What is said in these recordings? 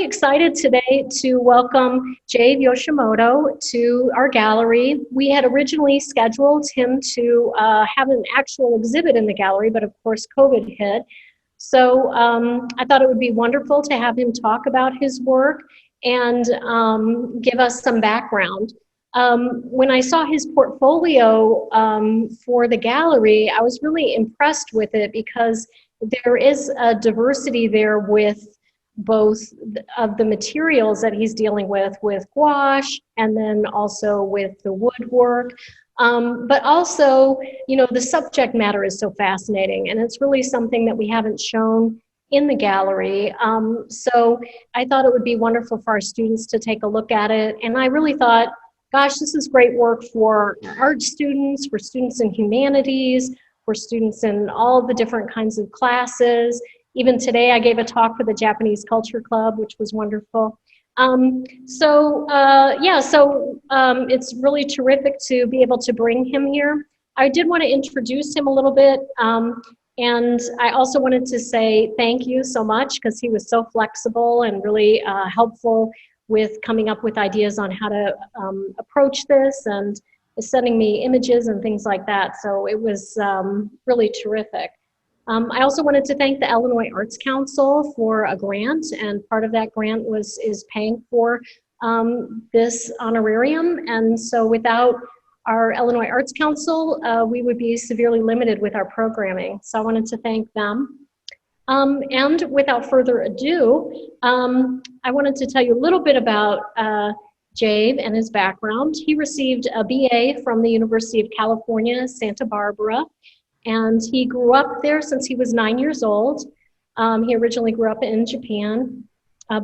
really excited today to welcome Jave Yoshimoto to our gallery. We had originally scheduled him to have an actual exhibit in the gallery, but of course COVID hit. So I thought it would be wonderful to have him talk about his work and give us some background. When I saw his portfolio for the gallery, I was really impressed with it because there is a diversity there with both of the materials that he's dealing with gouache and then also with the woodwork. But also, you know, the subject matter is so fascinating, and it's really something that we haven't shown in the gallery. So I thought it would be wonderful for our students to take a look at it. And I really thought, gosh, this is great work for art students, for students in humanities, for students in all the different kinds of classes. Even today, I gave a talk for the Japanese Culture Club, which was wonderful. It's really terrific to be able to bring him here. I did want to introduce him a little bit, and I also wanted to say thank you so much because he was so flexible and really helpful with coming up with ideas on how to approach this and sending me images and things like that. So it was really terrific. I also wanted to thank the Illinois Arts Council for a grant, and part of that grant is paying for this honorarium. And so without our Illinois Arts Council, we would be severely limited with our programming. So I wanted to thank them. And without further ado, I wanted to tell you a little bit about Jave and his background. He received a BA from the University of California, Santa Barbara. And he grew up there since he was 9 years old. He originally grew up in Japan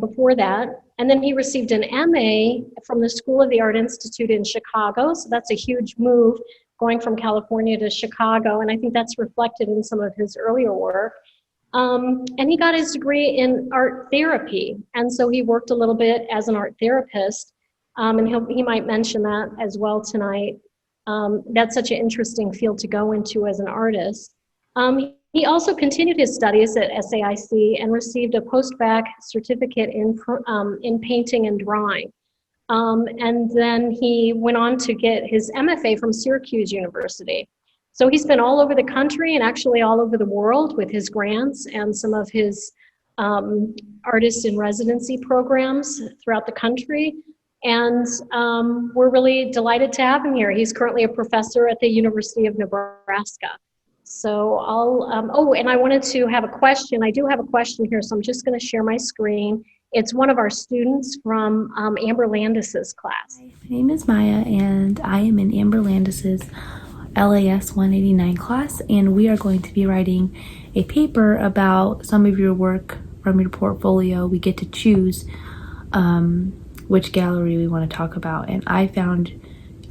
before that. And then he received an MA from the School of the Art Institute in Chicago. So that's a huge move, going from California to Chicago. And I think that's reflected in some of his earlier work. And he got his degree in art therapy. And so he worked a little bit as an art therapist. And he might mention that as well tonight. That's such an interesting field to go into as an artist. He also continued his studies at SAIC and received a post-bac certificate in painting and drawing. And then he went on to get his MFA from Syracuse University. So he's been all over the country and actually all over the world with his grants and some of his artist in residency programs throughout the country. And we're really delighted to have him here. He's currently a professor at the University of Nebraska. So and I wanted to have a question. I do have a question here, so I'm just going to share my screen. It's one of our students from Amber Landis's class. Hi, my name is Maya, and I am in Amber Landis's LAS 189 class, and we are going to be writing a paper about some of your work from your portfolio. We get to choose which gallery we want to talk about, and I found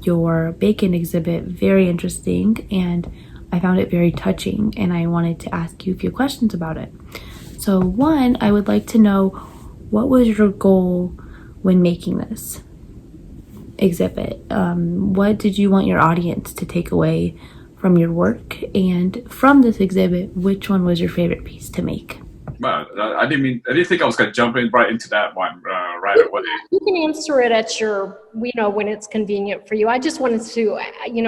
your Bacon exhibit very interesting, and I found it very touching, and I wanted to ask you a few questions about it. So one, I would like to know, what was your goal when making this exhibit? What did you want your audience to take away from your work? And from this exhibit, which one was your favorite piece to make? Well, I didn't think I was going to jump right into that one right away. You can answer it at your, when it's convenient for you. I just wanted to,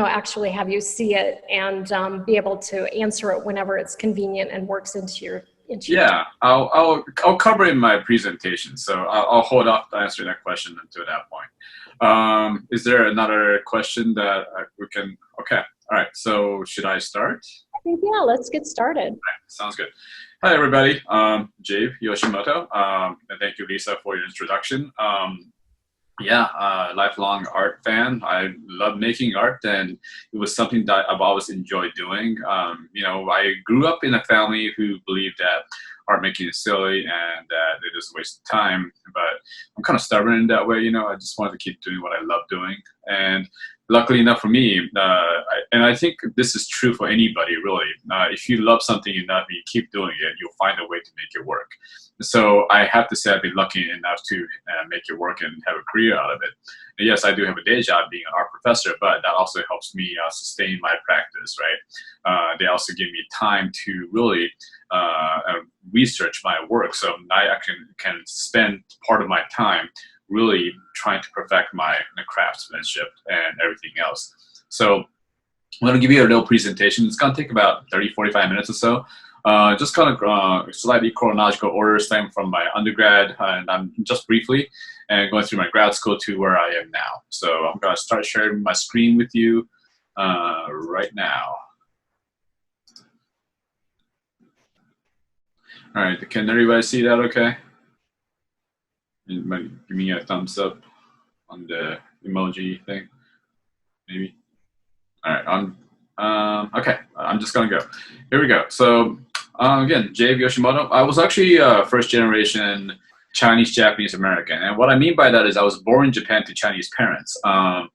actually have you see it and be able to answer it whenever it's convenient and works into your. Yeah, I'll cover it in my presentation, so I'll hold off answering that question until that point. Is there another question that we can? Okay, all right. So should I start? I think let's get started. Right, sounds good. Hi, everybody. Jave Yoshimoto, and thank you, Lisa, for your introduction. Lifelong art fan. I love making art, and it was something that I've always enjoyed doing. I grew up in a family who believed that art making is silly and that it is a waste of time, but I'm kind of stubborn in that way. I just wanted to keep doing what I love doing. And luckily enough for me, and I think this is true for anybody really, if you love something enough and you keep doing it, you'll find a way to make it work. So I have to say I've been lucky enough to make it work and have a career out of it. And yes, I do have a day job being an art professor, but that also helps me sustain my practice, right? They also give me time to really research my work, so I can spend part of my time really trying to perfect my craftsmanship and everything else. So I'm going to give you a little presentation. It's going to take about 30-45 minutes or so. Just kind of slightly chronological order, starting from my undergrad, and I'm just briefly, and going through my grad school to where I am now. So I'm going to start sharing my screen with you right now. All right, can everybody see that okay? You might give me a thumbs up on the emoji thing, maybe. All right, okay, I'm just gonna go. Here we go. So again, Jave Yoshimoto. I was actually first generation Chinese, Japanese American. And what I mean by that is I was born in Japan to Chinese parents. My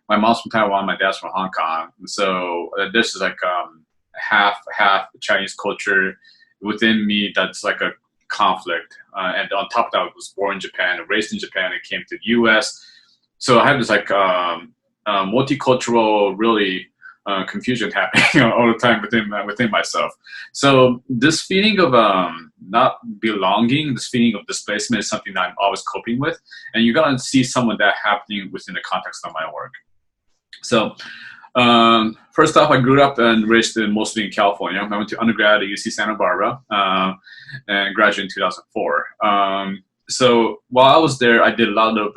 mom's from Taiwan, my dad's from Hong Kong. So this is like half Chinese culture within me. That's like a conflict. And on top of that, I was born in Japan, raised in Japan, and came to the US. So I have this like multicultural, really confusion happening all the time within myself. So this feeling of not belonging, this feeling of displacement is something that I'm always coping with. And you're going to see some of that happening within the context of my work. So first off, I grew up and raised mostly in California. I went to undergrad at UC Santa Barbara and graduated in 2004. So while I was there, I did a lot of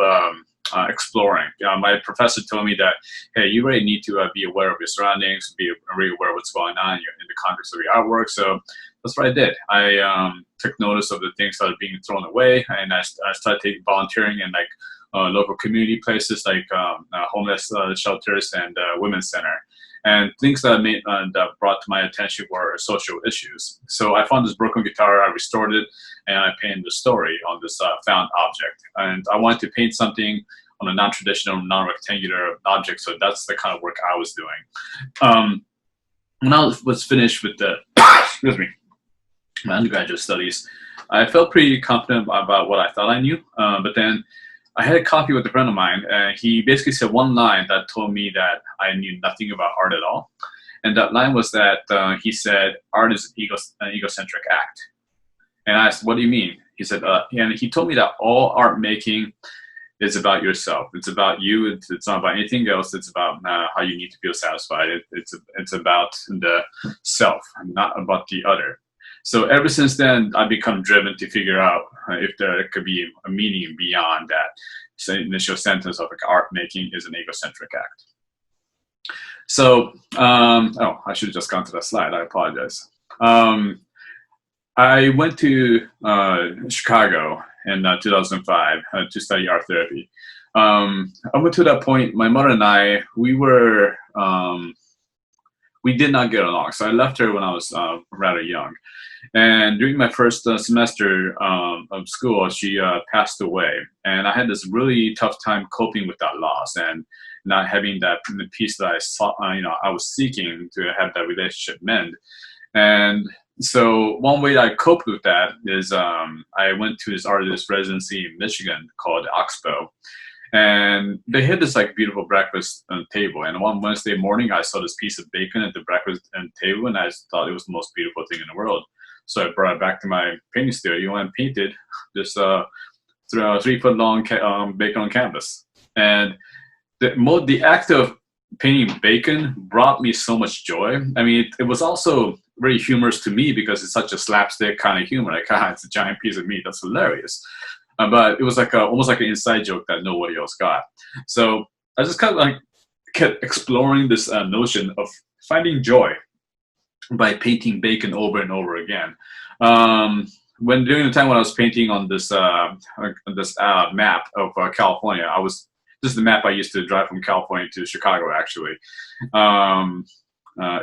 exploring. My professor told me that, hey, you really need to be aware of your surroundings, be really aware of what's going on in the context of your artwork. So that's what I did. I took notice of the things that are being thrown away, and I started volunteering in like local community places like homeless shelters and women's center. And things that that brought to my attention were social issues. So I found this broken guitar, I restored it, and I painted the story on this found object. And I wanted to paint something on a non-traditional, non-rectangular object, so that's the kind of work I was doing. When I was finished with the, excuse me, my undergraduate studies, I felt pretty confident about what I thought I knew, but then I had a coffee with a friend of mine, and he basically said one line that told me that I knew nothing about art at all. And that line was that he said, art is an egocentric act. And I asked, what do you mean? He said, and he told me that all art making is about yourself. It's about you. It's not about anything else. It's about how you need to feel satisfied. It's about the self, not about the other. So ever since then, I've become driven to figure out if there could be a meaning beyond that initial sentence of like art making is an egocentric act. So, oh, I should have just gone to that slide. I apologize. I went to Chicago in 2005 to study art therapy. Up until that point, my mother and I, we did not get along. So I left her when I was rather young. And during my first semester of school, she passed away. And I had this really tough time coping with that loss and not having that piece that I saw, I was seeking to have that relationship mend. And so one way that I coped with that is I went to this artist residency in Michigan called Oxbow. And they had this like beautiful breakfast table. And one Wednesday morning, I saw this piece of bacon at the breakfast table, and I thought it was the most beautiful thing in the world. So I brought it back to my painting studio and painted this 3-foot-long bacon on canvas. And the act of painting bacon brought me so much joy. I mean, it was also very humorous to me because it's such a slapstick kind of humor. Like, it's a giant piece of meat. That's hilarious. But it was like almost like an inside joke that nobody else got. So I just kind of like kept exploring this notion of finding joy by painting bacon over and over again. During the time when I was painting on this map of California, this is the map I used to drive from California to Chicago, actually.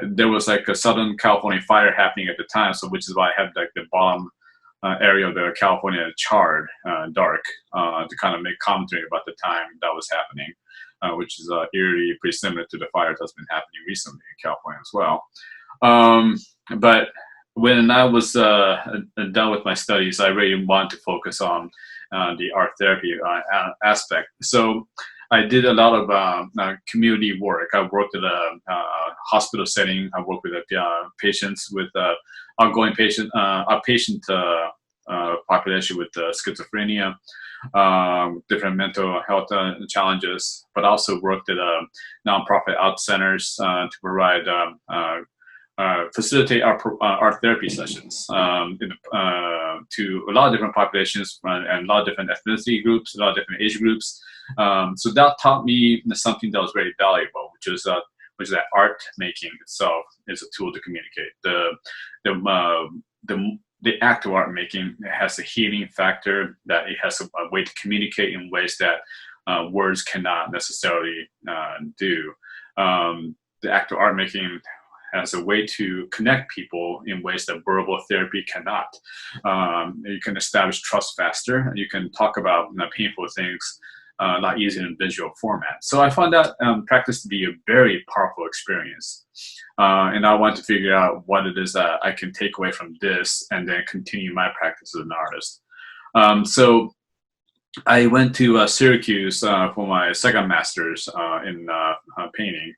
There was like a Southern California fire happening at the time, so which is why I had like the bottom area of the California charred dark to kind of make commentary about the time that was happening. which is eerily pretty similar to the fire that's been happening recently in California as well. But when I was done with my studies, I really wanted to focus on the art therapy aspect. So I did a lot of community work. I worked at a hospital setting. I worked with patients with outgoing outpatient population with schizophrenia, different mental health challenges, but also worked at nonprofit art centers to provide facilitate art therapy sessions to a lot of different populations and a lot of different ethnicity groups, a lot of different age groups. So that taught me something that was very valuable, which is that art making itself is a tool to communicate. The act of art making has a healing factor, that it has a way to communicate in ways that words cannot necessarily do. The act of art making has a way to connect people in ways that verbal therapy cannot. You can establish trust faster. You can talk about painful things a lot easier in visual format. So I found that practice to be a very powerful experience. And I want to figure out what it is that I can take away from this and then continue my practice as an artist. So I went to Syracuse for my second master's in painting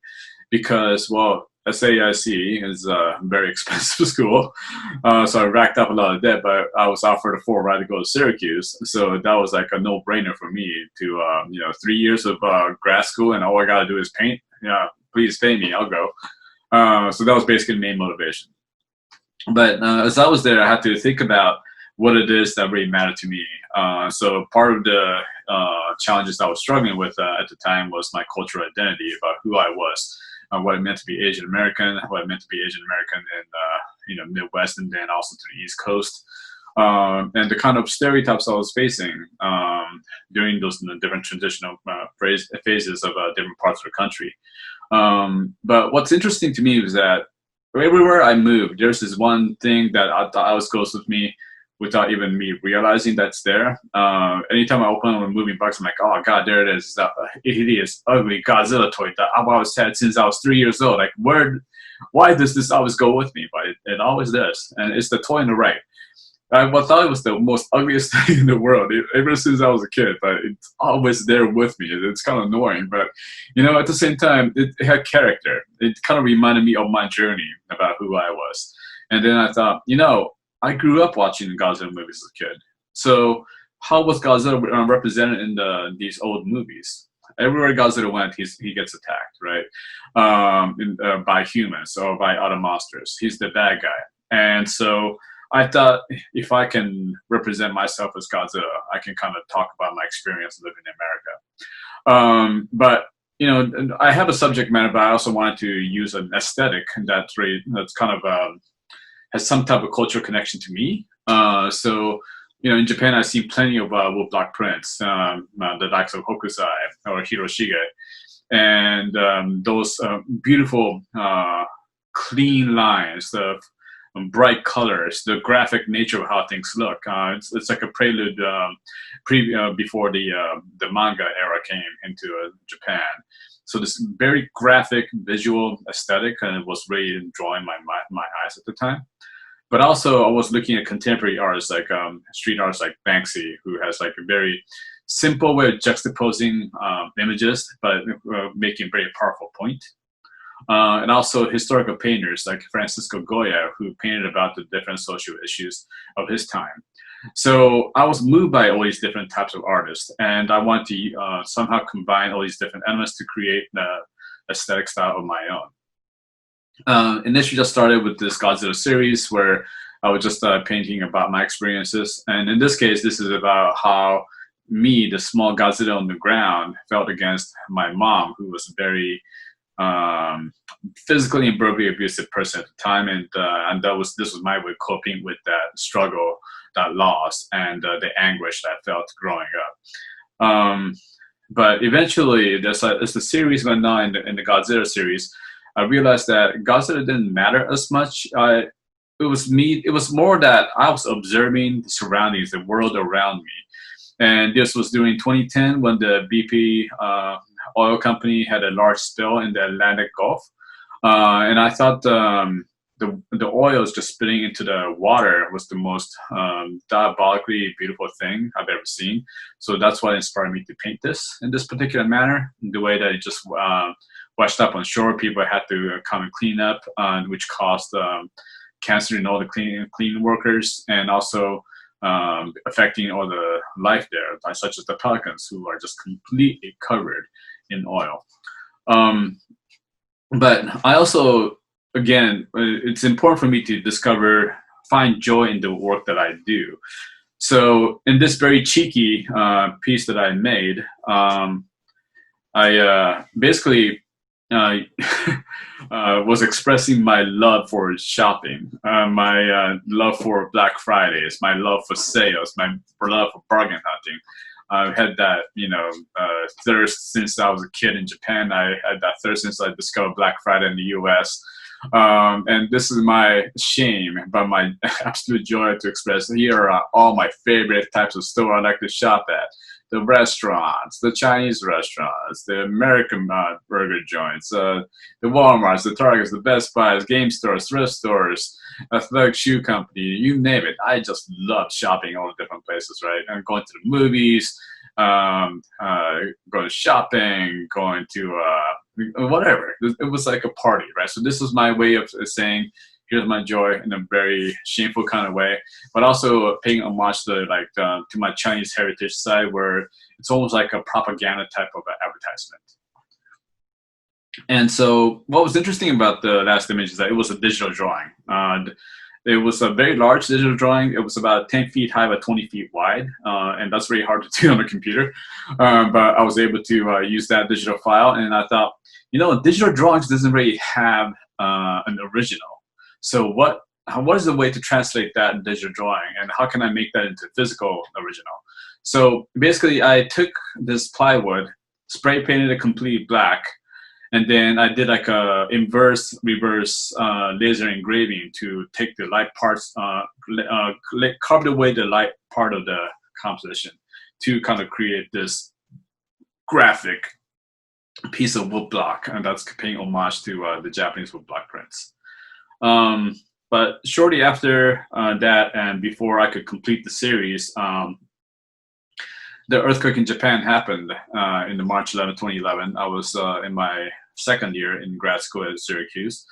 because, well, SAIC is a very expensive school, so I racked up a lot of debt, but I was offered a full ride to go to Syracuse, so that was like a no-brainer for me to, 3 years of grad school, and all I gotta do is paint. Yeah, please pay me, I'll go. So that was basically the main motivation. But as I was there, I had to think about what it is that really mattered to me. So part of the challenges I was struggling with at the time was my cultural identity, about who I was. What it meant to be Asian American, what it meant to be Asian American in Midwest, and then also to the East Coast, and the kind of stereotypes I was facing during those different transitional phases of different parts of the country. But what's interesting to me was that everywhere I moved, there's this one thing that I thought always goes with me, without even me realizing that's there. Anytime I open a movie box, I'm like, oh God, there it is. That hideous, ugly Godzilla toy that I've always had since I was 3 years old. Like, why does this always go with me? But it always does. And it's the toy on the right. I thought it was the most ugliest thing in the world ever since I was a kid, but it's always there with me. It's kind of annoying, but at the same time, it had character. It kind of reminded me of my journey about who I was. And then I thought, I grew up watching Godzilla movies as a kid. So how was Godzilla represented in these old movies? Everywhere Godzilla went, he gets attacked, right? By humans or by other monsters. He's the bad guy. And so I thought if I can represent myself as Godzilla, I can kind of talk about my experience living in America. But I have a subject matter, but I also wanted to use an aesthetic that's kind of has some type of cultural connection to me. So, in Japan, I see plenty of woodblock prints, the likes of Hokusai or Hiroshige, and those beautiful, clean lines, the bright colors, the graphic nature of how things look. It's like a prelude before the manga era came into Japan. So this very graphic visual aesthetic was really drawing my eyes at the time. But also I was looking at contemporary artists like street artists like Banksy, who has like a very simple way of juxtaposing images, but making a very powerful point. And also historical painters like Francisco Goya, who painted about the different social issues of his time. So I was moved by all these different types of artists, and I want to somehow combine all these different elements to create the aesthetic style of my own. Initially just started with this Godzilla series where I was just painting about my experiences. And in this case, this is about how me, the small Godzilla on the ground, felt against my mom, who was a very physically and verbally abusive person at the time. And this was my way of coping with that struggle, that loss, and the anguish that I felt growing up. But eventually, as the series went on in the Godzilla series, I realized that Godzilla didn't matter as much. It was more that I was observing the surroundings, the world around me. And this was during 2010 when the BP oil company had a large spill in the Atlantic Gulf. And I thought the oils just spitting into the water was the most diabolically beautiful thing I've ever seen. So that's what inspired me to paint this in this particular manner. The way that it just washed up on shore, people had to come and clean up, which caused cancer in all the clean workers, and also affecting all the life there, such as the pelicans, who are just completely covered in oil. But I also, again, it's important for me to find joy in the work that I do. So in this very cheeky piece that I made, I basically was expressing my love for shopping, my love for Black Fridays, my love for sales, my love for bargain hunting. I've had that, thirst since I was a kid in Japan. I had that thirst since I discovered Black Friday in the US. And this is my shame, but my absolute joy to express. Here are all my favorite types of store I like to shop at. The restaurants, the Chinese restaurants, the American burger joints, the Walmarts, the Targets, the Best Buys, game stores, thrift stores, athletic shoe company, you name it. I just love shopping all the different places, right? And going to the movies, going shopping, going to whatever. It was like a party, right? So this was my way of saying, here's my joy in a very shameful kind of way, but also paying homage to to my Chinese heritage side, where it's almost like a propaganda type of advertisement. And so what was interesting about the last image is that it was a digital drawing. It was a very large digital drawing. It was about 10 feet high by 20 feet wide, and that's very hard to do on a computer. But I was able to use that digital file, and I thought, digital drawings doesn't really have an original. So what is the way to translate that in digital drawing, and how can I make that into physical original? So basically, I took this plywood, spray painted it completely black, and then I did like a reverse laser engraving to take the light parts, carve away the light part of the composition to kind of create this graphic piece of wood block, and that's paying homage to the Japanese wood block prints. But shortly after that, and before I could complete the series, the earthquake in Japan happened in the March 11, 2011. I was in my second year in grad school at Syracuse.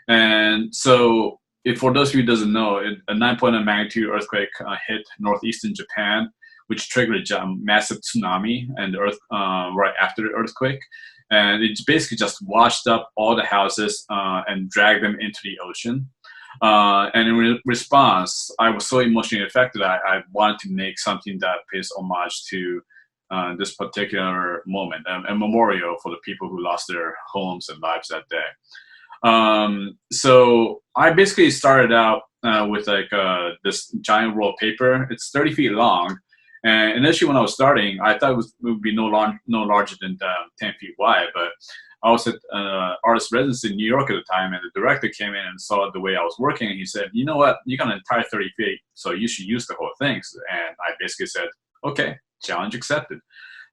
And so for those of you who doesn't know, a 9.0 magnitude earthquake hit northeastern Japan, which triggered a massive tsunami and the earth right after the earthquake. And it basically just washed up all the houses and dragged them into the ocean. And in response, I was so emotionally affected, I wanted to make something that pays homage to this particular moment, a memorial for the people who lost their homes and lives that day. So I basically started out with this giant roll of paper. It's 30 feet long. And initially when I was starting, I thought it would be no larger than 10 feet wide, but I was at artist residency in New York at the time, and the director came in and saw the way I was working, and he said, you know what, you got an entire 30 feet, so you should use the whole thing. And I basically said, okay, challenge accepted.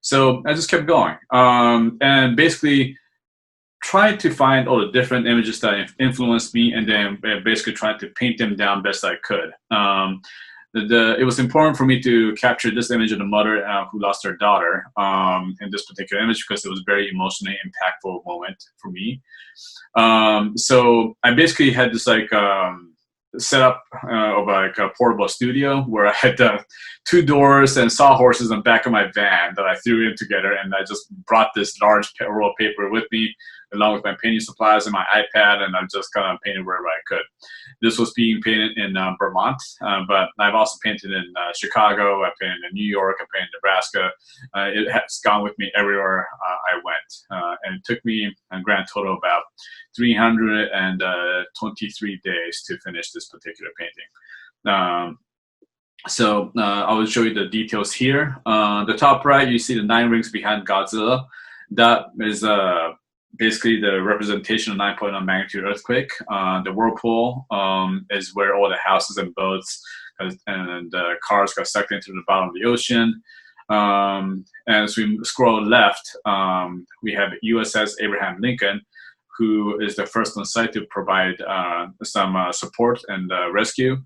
So I just kept going, and basically tried to find all the different images that influenced me, and then basically tried to paint them down best I could. It was important for me to capture this image of the mother who lost her daughter in this particular image, because it was a very emotionally impactful moment for me. So I basically had this setup of a portable studio where I had 2 doors and sawhorses on the back of my van that I threw in together, and I just brought this large roll of paper with me along with my painting supplies and my iPad, and I just kind of painted wherever I could. This was being painted in Vermont, but I've also painted in Chicago, I painted in New York, I painted in Nebraska. It has gone with me everywhere I went, and it took me a grand total about 323 days to finish this particular painting. So I will show you the details here. The top right, you see the 9 rings behind Godzilla. That is basically the representation of 9.0 magnitude earthquake. The whirlpool is where all the houses and boats and cars got sucked into the bottom of the ocean. As we scroll left, we have USS Abraham Lincoln, who is the first on site to provide some support and rescue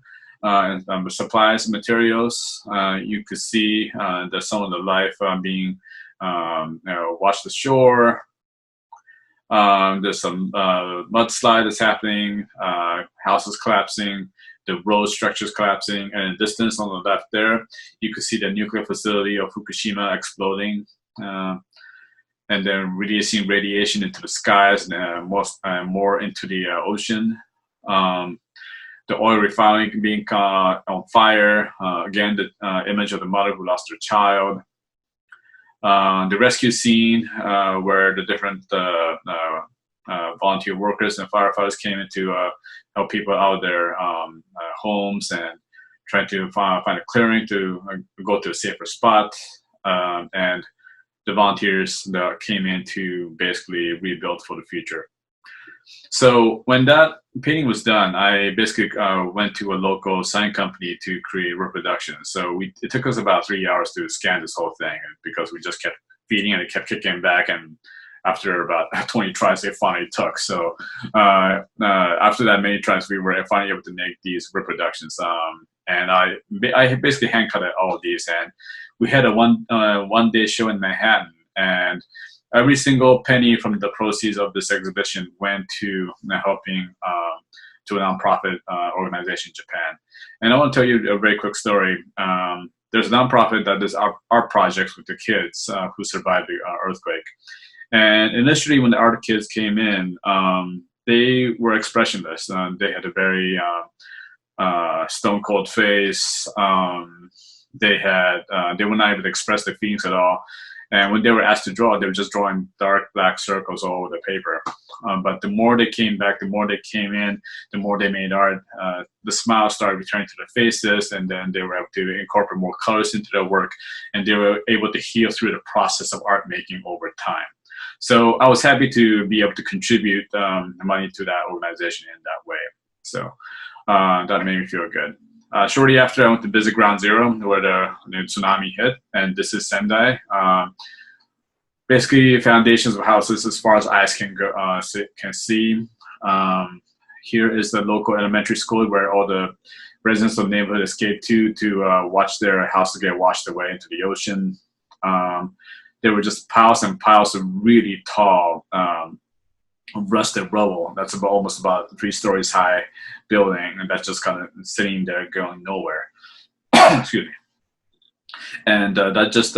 and supplies and materials. You could see some of the life being washed ashore. There's some mudslide that's happening, houses collapsing, the road structures collapsing, and in the distance on the left there, you could see the nuclear facility of Fukushima exploding, and then releasing radiation into the skies and more into the ocean. The oil refinery being on fire. Again, the image of the mother who lost her child. The rescue scene where the different volunteer workers and firefighters came in to help people out of their homes and trying to find a clearing to go to a safer spot. And the volunteers that came in to basically rebuild for the future. So when that painting was done, I basically went to a local sign company to create reproductions. So it took us about 3 hours to scan this whole thing because we just kept feeding and it kept kicking back. And after about 20 tries, it finally took. So after that many tries, we were finally able to make these reproductions. And I basically hand cut all of these. And we had a one-day show in Manhattan. And every single penny from the proceeds of this exhibition went to helping to a nonprofit organization in Japan. And I want to tell you a very quick story. There's a nonprofit that does art projects with the kids who survived the earthquake. And initially, when the art kids came in, they were expressionless. They had a very stone cold face. They were not able to express their feelings at all. And when they were asked to draw, they were just drawing dark black circles all over the paper. But the more they came back, the more they came in, the more they made art. The smiles started returning to their faces, and then they were able to incorporate more colors into their work, and they were able to heal through the process of art making over time. So I was happy to be able to contribute money to that organization in that way. So that made me feel good. Shortly after, I went to visit Ground Zero, where the tsunami hit, and this is Sendai. Basically, foundations of houses as far as eyes can go, can see. Here is the local elementary school where all the residents of the neighborhood escaped to watch their houses get washed away into the ocean. There were just piles and piles of really tall rusted rubble that's almost about 3 stories high building, and that's just kind of sitting there going nowhere. Excuse me. And that just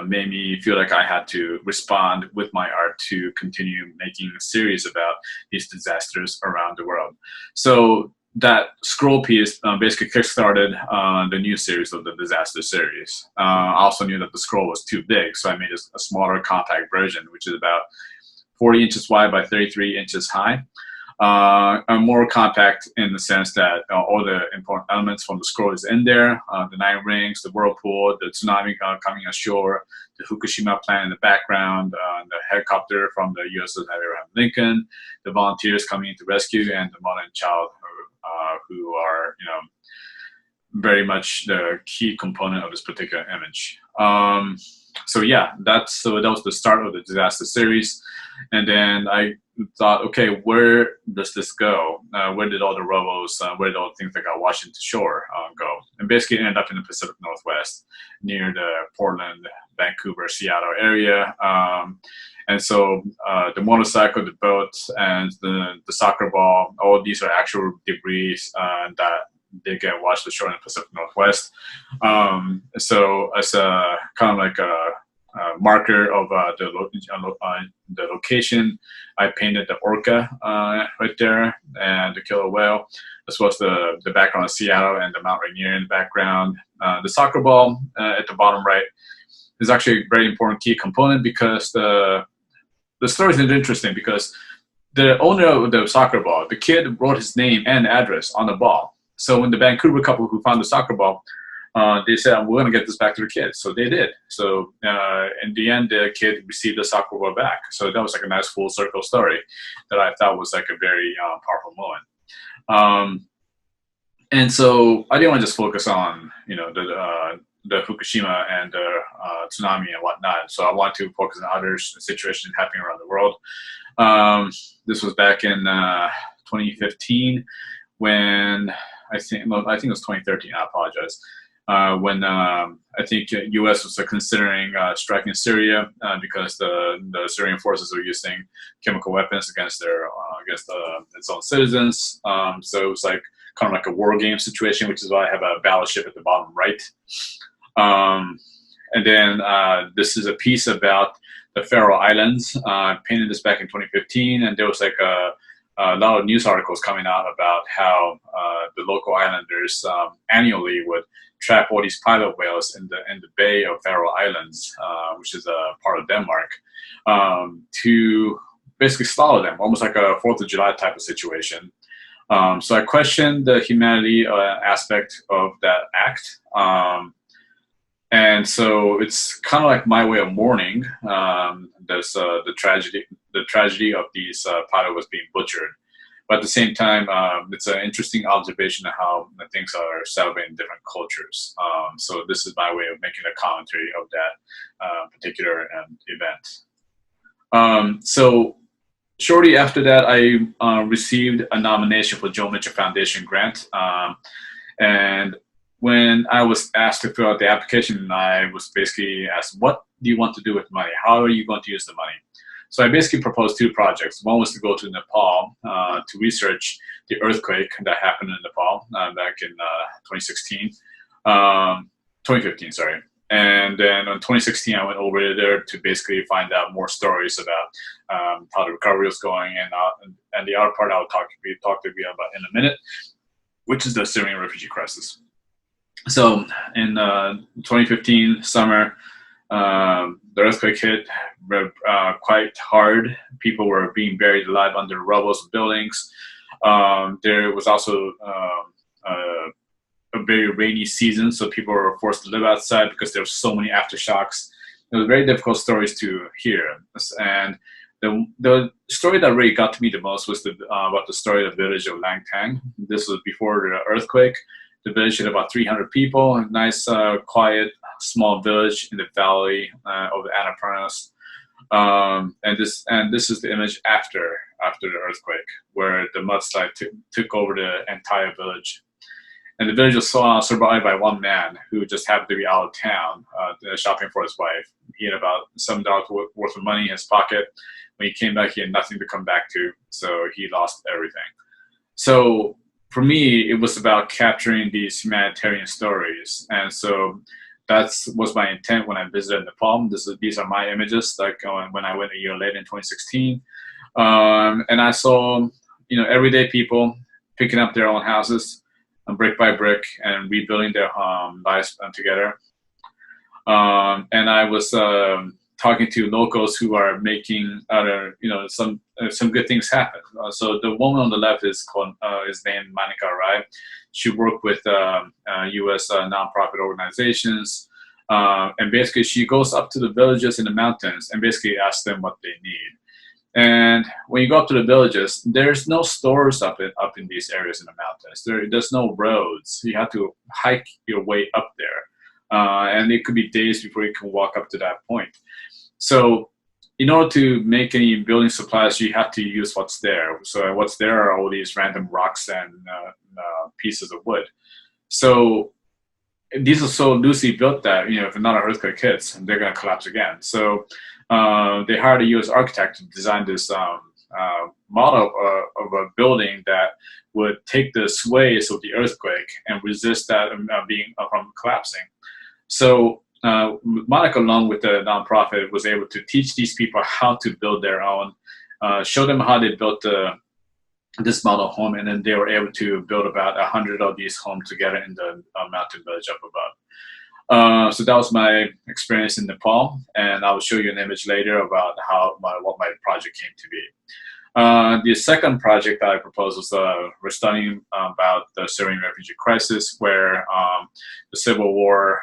made me feel like I had to respond with my art to continue making a series about these disasters around the world. So that scroll piece basically kickstarted the new series of the disaster series. I also knew that the scroll was too big, so I made a smaller compact version, which is about 40 inches wide by 33 inches high. More compact in the sense that all the important elements from the scroll is in there. The 9 rings, the whirlpool, the tsunami coming ashore, the Fukushima plant in the background, the helicopter from the USS Abraham Lincoln, the volunteers coming in to rescue, and the mother and child who are, very much the key component of this particular image. So yeah, that was the start of the disaster series. And then I thought, okay, where does this go? Where did all the rubbles, where did all the things that got washed into shore go? And basically ended up in the Pacific Northwest near the Portland, Vancouver, Seattle area. And so the motorcycle, the boat, and the soccer ball, all these are actual debris that they get washed ashore in the Pacific Northwest. So as a kind of like a marker of the location, I painted the orca right there and the killer whale, as well as the background of Seattle and the Mount Rainier in the background. The soccer ball at the bottom right is actually a very important key component because the story is interesting because the owner of the soccer ball, the kid wrote his name and address on the ball. So when the Vancouver couple who found the soccer ball, they said, we're going to get this back to the kids. So they did. So in the end, the kid received the soccer ball back. So that was like a nice full circle story that I thought was like a very powerful moment. And so I didn't want to just focus on, the Fukushima and the tsunami and whatnot. So I want to focus on other situations happening around the world. This was back in 2015 when I think it was 2013. I apologize. When I think U.S. was considering striking Syria because the Syrian forces were using chemical weapons against its own citizens. So it was like kind of like a war game situation, which is why I have a battleship at the bottom right. And then this is a piece about the Faroe Islands. I painted this back in 2015, and there was like a lot of news articles coming out about how the local islanders annually would trap all these pilot whales in the Bay of Faroe Islands, which is a part of Denmark, to basically slaughter them, almost like a 4th of July type of situation. So I questioned the humanity aspect of that act. And so it's kind of like my way of mourning. There's the tragedy of these pilots being butchered. But at the same time, it's an interesting observation of how things are celebrated in different cultures. So this is my way of making a commentary of that particular event. So shortly after that, I received a nomination for Joe Mitchell Foundation grant. And when I was asked to fill out the application, I was basically asked, what do you want to do with money? How are you going to use the money? So I basically proposed 2 projects. One was to go to Nepal to research the earthquake that happened in Nepal back in 2015, sorry. And then in 2016, I went over there to basically find out more stories about how the recovery was going. And the other part I'll talk to you about in a minute, which is the Syrian refugee crisis. So in 2015 summer, the earthquake hit quite hard. People were being buried alive under rubble of buildings. There was also a very rainy season, so people were forced to live outside because there were so many aftershocks. It was very difficult stories to hear. And the story that really got to me the most was about the story of the village of Langtang. This was before the earthquake. The village had about 300 people, a nice, quiet, small village in the valley of the Annapurnas. And this is the image after the earthquake, where the mudslide took over the entire village. And the village was survived by one man who just happened to be out of town shopping for his wife. He had about $7 worth of money in his pocket. When he came back, he had nothing to come back to, so he lost everything. So for me, it was about capturing these humanitarian stories. And so that was my intent when I visited Nepal. These are my images, like when I went a year later in 2016. And I saw, everyday people picking up their own houses brick by brick and rebuilding their lives together. And I was talking to locals who are making some good things happen. So the woman on the left is named Monica Rai. She worked with U.S. nonprofit organizations, and basically she goes up to the villages in the mountains and basically asks them what they need. And when you go up to the villages, there's no stores up in these areas in the mountains. There's no roads. You have to hike your way up there, and it could be days before you can walk up to that point. So in order to make any building supplies, you have to use what's there. So what's there are all these random rocks and pieces of wood. So these are so loosely built that, if another earthquake hits, they're going to collapse again. So they hired a U.S. architect to design this model of a building that would take the sways of the earthquake and resist that from collapsing. So Monica, along with the nonprofit, was able to teach these people how to build their own, show them how they built this model home, and then they were able to build about 100 of these homes together in the mountain village up above. So that was my experience in Nepal, and I will show you an image later about what my project came to be. The second project that I proposed was we're studying about the Syrian refugee crisis, where the civil war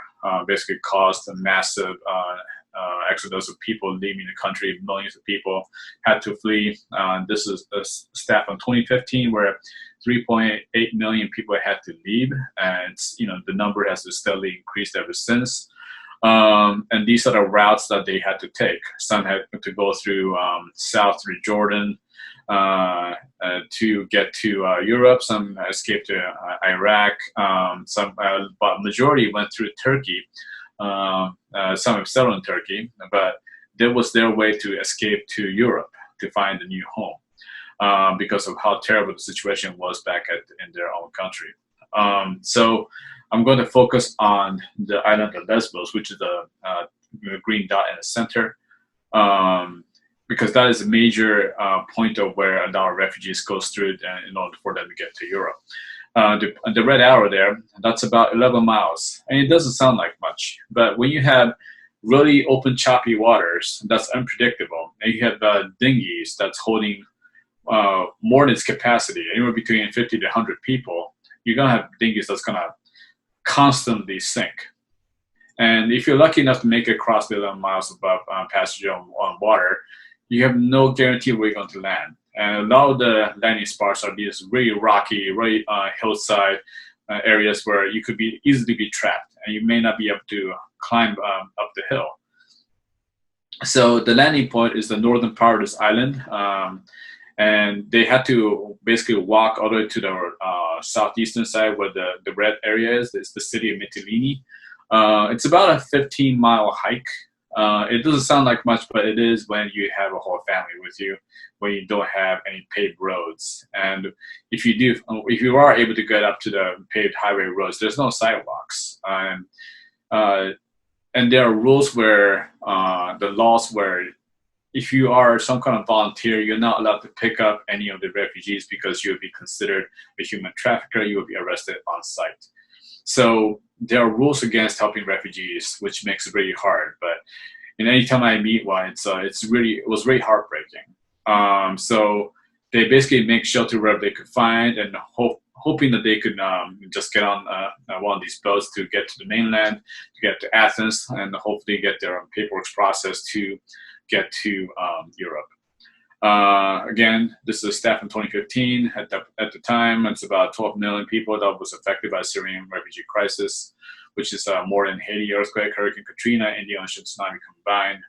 basically caused a massive exodus of people leaving the country. Millions of people had to flee. This is a stat from 2015 where 3.8 million people had to leave, and the number has steadily increased ever since. And these are the routes that they had to take. Some had to go through south through Jordan to get to Europe. Some escaped to Iraq. But majority went through Turkey. Some have settled in Turkey, but that was their way to escape to Europe to find a new home because of how terrible the situation was back in their own country. So I'm going to focus on the island of Lesbos, which is the green dot in the center, because that is a major point of where a lot of refugees goes through in order for them to get to Europe. The red arrow there, that's about 11 miles. And it doesn't sound like much, but when you have really open, choppy waters, that's unpredictable. And you have dinghies that's holding more than its capacity, anywhere between 50 to 100 people. You're going to have dinghies that's going to constantly sink. And if you're lucky enough to make it across the 11 miles above passage on water, you have no guarantee where you're going to land. And a lot of the landing spots are these really rocky, really hillside areas where you could easily be trapped, and you may not be able to climb up the hill. So the landing point is the northern part of this island, and they had to basically walk all the way to the southeastern side where the red area is. It's the city of Mytilene. It's about a 15-mile hike. It doesn't sound like much, but it is when you have a whole family with you, when you don't have any paved roads. And if you are able to get up to the paved highway roads, there's no sidewalks. And there are rules where the laws where if you are some kind of volunteer, you're not allowed to pick up any of the refugees because you'll be considered a human trafficker. You will be arrested on site. So there are rules against helping refugees, which makes it really hard. But any time I meet one, it was really heartbreaking. So they basically make shelter wherever they could find, and hoping that they could just get on one of these boats to get to the mainland, to get to Athens, and hopefully get their paperwork processed to get to Europe. Again, this is a stat from 2015. At the time, it's about 12 million people that was affected by the Syrian refugee crisis, which is more than Haiti earthquake, Hurricane Katrina, Indian Ocean tsunami combined.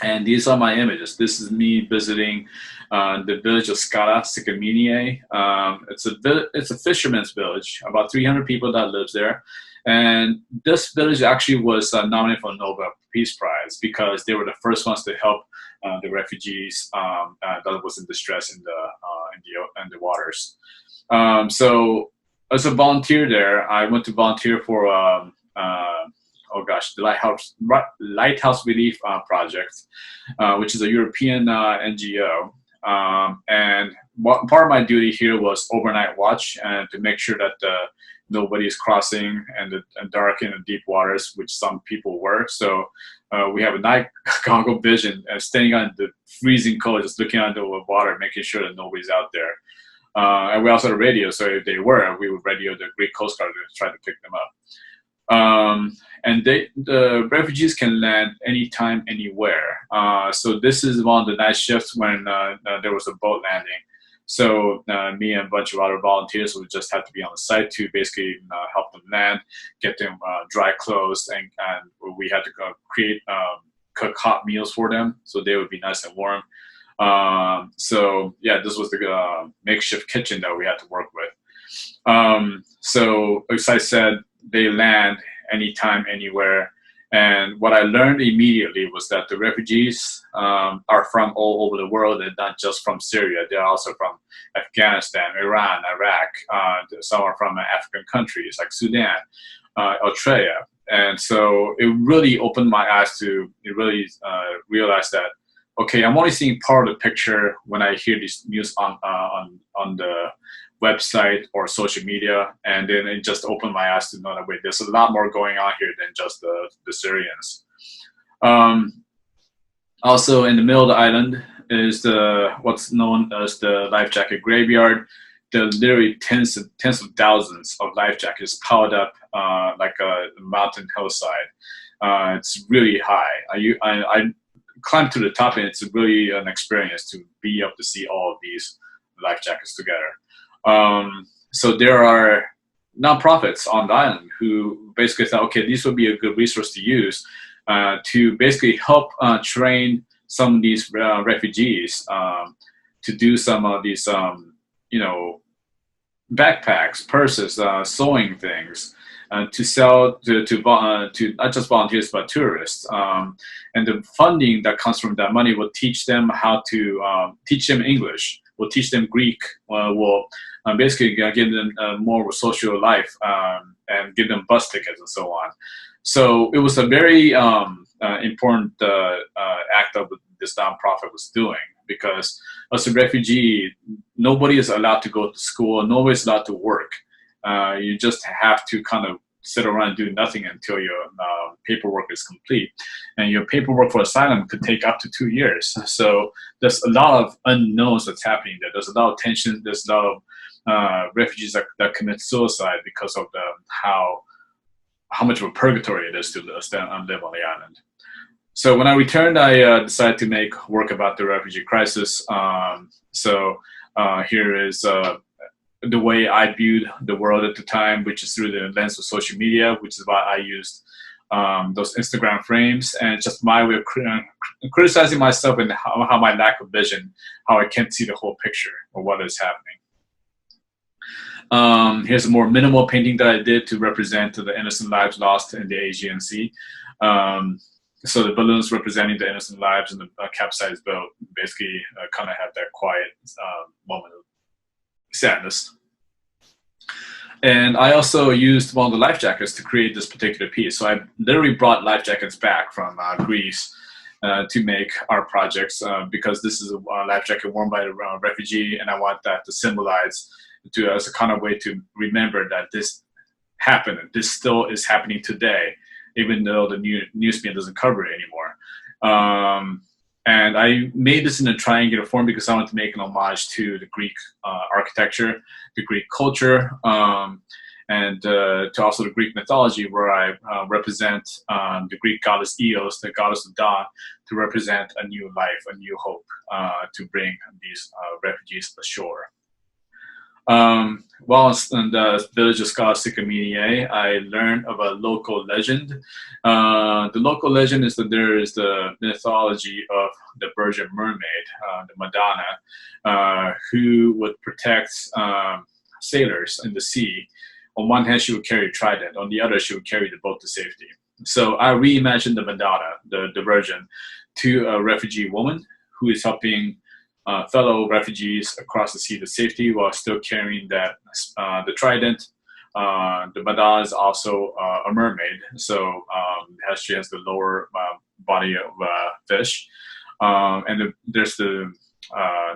And these are my images. This is me visiting the village of Skala Sikamine. It's a fisherman's village, about 300 people that lives there. And this village actually was nominated for a Nobel Peace Prize because they were the first ones to help the refugees that was in distress in the waters. So as a volunteer there, I went to volunteer for the Lighthouse Relief Project, which is a European NGO. And part of my duty here was overnight watch and to make sure that nobody is crossing and dark and deep waters, which some people were. So we have a night goggle vision and standing on the freezing cold, just looking under the water, making sure that nobody's out there. And we also had a radio, so if they were, we would radio the Greek Coast Guard to try to pick them up. And the refugees can land anytime, anywhere. So this is one of the night shifts when there was a boat landing. So me and a bunch of other volunteers would just have to be on the site to basically help them land, get them dry clothes, and we had to cook hot meals for them so they would be nice and warm. So yeah, this was the makeshift kitchen that we had to work with. So as I said, they land anytime, anywhere. And what I learned immediately was that the refugees are from all over the world, and not just from Syria. They're also from Afghanistan, Iran, Iraq. Some are from African countries like Sudan, Eritrea. And so it really opened my eyes to really realize that, okay, I'm only seeing part of the picture when I hear this news on the website or social media, and then it just opened my eyes to know that wait, there's a lot more going on here than just the Syrians. Also, in the middle of the island is what's known as the life jacket graveyard. There are literally tens of thousands of life jackets piled up like a mountain hillside. It's really high. I climbed to the top, and it's really an experience to be able to see all of these life jackets together. So there are nonprofits on the island who basically thought, okay, this would be a good resource to use to basically help train some of these refugees to do some of these, you know, backpacks, purses, sewing things. To sell to not just volunteers but tourists, and the funding that comes from that money will teach them how to teach them English, will teach them Greek, will basically give them more of a social life and give them bus tickets and so on. So it was a very important act that this nonprofit was doing, because as a refugee, nobody is allowed to go to school, nobody's allowed to work. You just have to kind of sit around and do nothing until your paperwork is complete. And your paperwork for asylum could take up to 2 years. So there's a lot of unknowns that's happening there. There's a lot of tension. There's a lot of refugees that commit suicide because of how much of a purgatory it is to live on the island. So when I returned, I decided to make work about the refugee crisis. Here is the way I viewed the world at the time, which is through the lens of social media, which is why I used those Instagram frames, and just my way of criticizing myself and how my lack of vision, how I can't see the whole picture of what is happening. Here's a more minimal painting that I did to represent the innocent lives lost in the Aegean Sea. So the balloons representing the innocent lives in the capsized boat basically kind of have that quiet moment of sadness. And I also used one of the life jackets to create this particular piece. So I literally brought life jackets back from Greece to make our projects because this is a life jacket worn by a refugee, and I want that to symbolize as a kind of way to remember that this happened. This still is happening today, even though the newsmedia doesn't cover it anymore. And I made this in a triangular form because I wanted to make an homage to the Greek architecture, the Greek culture, and to also the Greek mythology, where I represent the Greek goddess Eos, the goddess of dawn, to represent a new life, a new hope, to bring these refugees ashore. While in the village of Sycamine, I learned of a local legend. The local legend is that there is the mythology of the Virgin Mermaid, the Madonna, who would protect sailors in the sea. On one hand, she would carry a trident. On the other, she would carry the boat to safety. So I reimagined the Madonna, the Virgin, to a refugee woman who is helping fellow refugees across the sea to safety while still carrying the trident. The Madonna is also a mermaid, so she has the lower body of fish. And there's the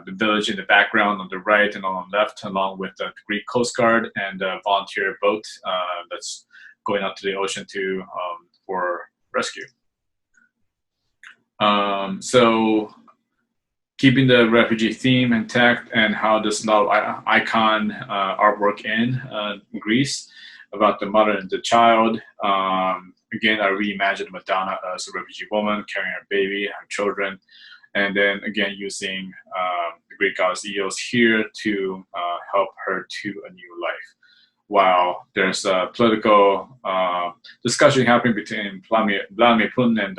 village in the background on the right and on the left, along with the Greek Coast Guard and a volunteer boat that's going out to the ocean for rescue. So keeping the refugee theme intact, and how this love icon artwork in Greece about the mother and the child. Again, I reimagined Madonna as a refugee woman carrying her baby, her children, and then again using the Greek goddess Eos here to help her to a new life. While there's a political discussion happening between Vladimir Putin and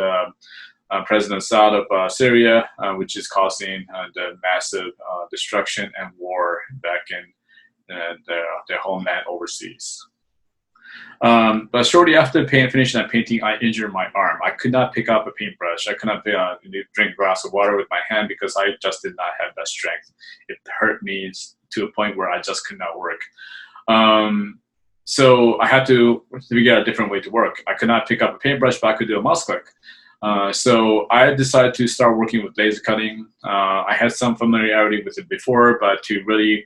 President Assad of Syria, which is causing the massive destruction and war back in their homeland overseas. But shortly after finishing that painting, I injured my arm. I could not pick up a paintbrush. I could not drink a glass of water with my hand because I just did not have that strength. It hurt me to a point where I just could not work. So I had to figure out a different way to work. I could not pick up a paintbrush, but I could do a mouse click. So I decided to start working with laser cutting. I had some familiarity with it before, but to really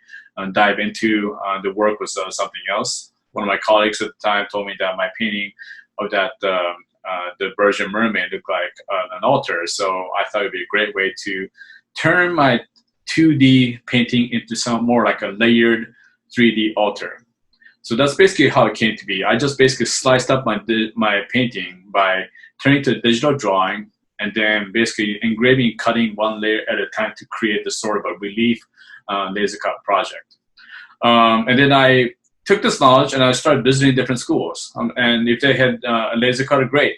dive into the work was something else. One of my colleagues at the time told me that my painting of the Virgin Mermaid looked like an altar. So I thought it would be a great way to turn my 2D painting into some more like a layered 3D altar. So that's basically how it came to be. I just basically sliced up my painting by turning to a digital drawing and then basically engraving, cutting one layer at a time to create the sort of a relief laser cut project. And then I took this knowledge and I started visiting different schools. And if they had a laser cutter, great.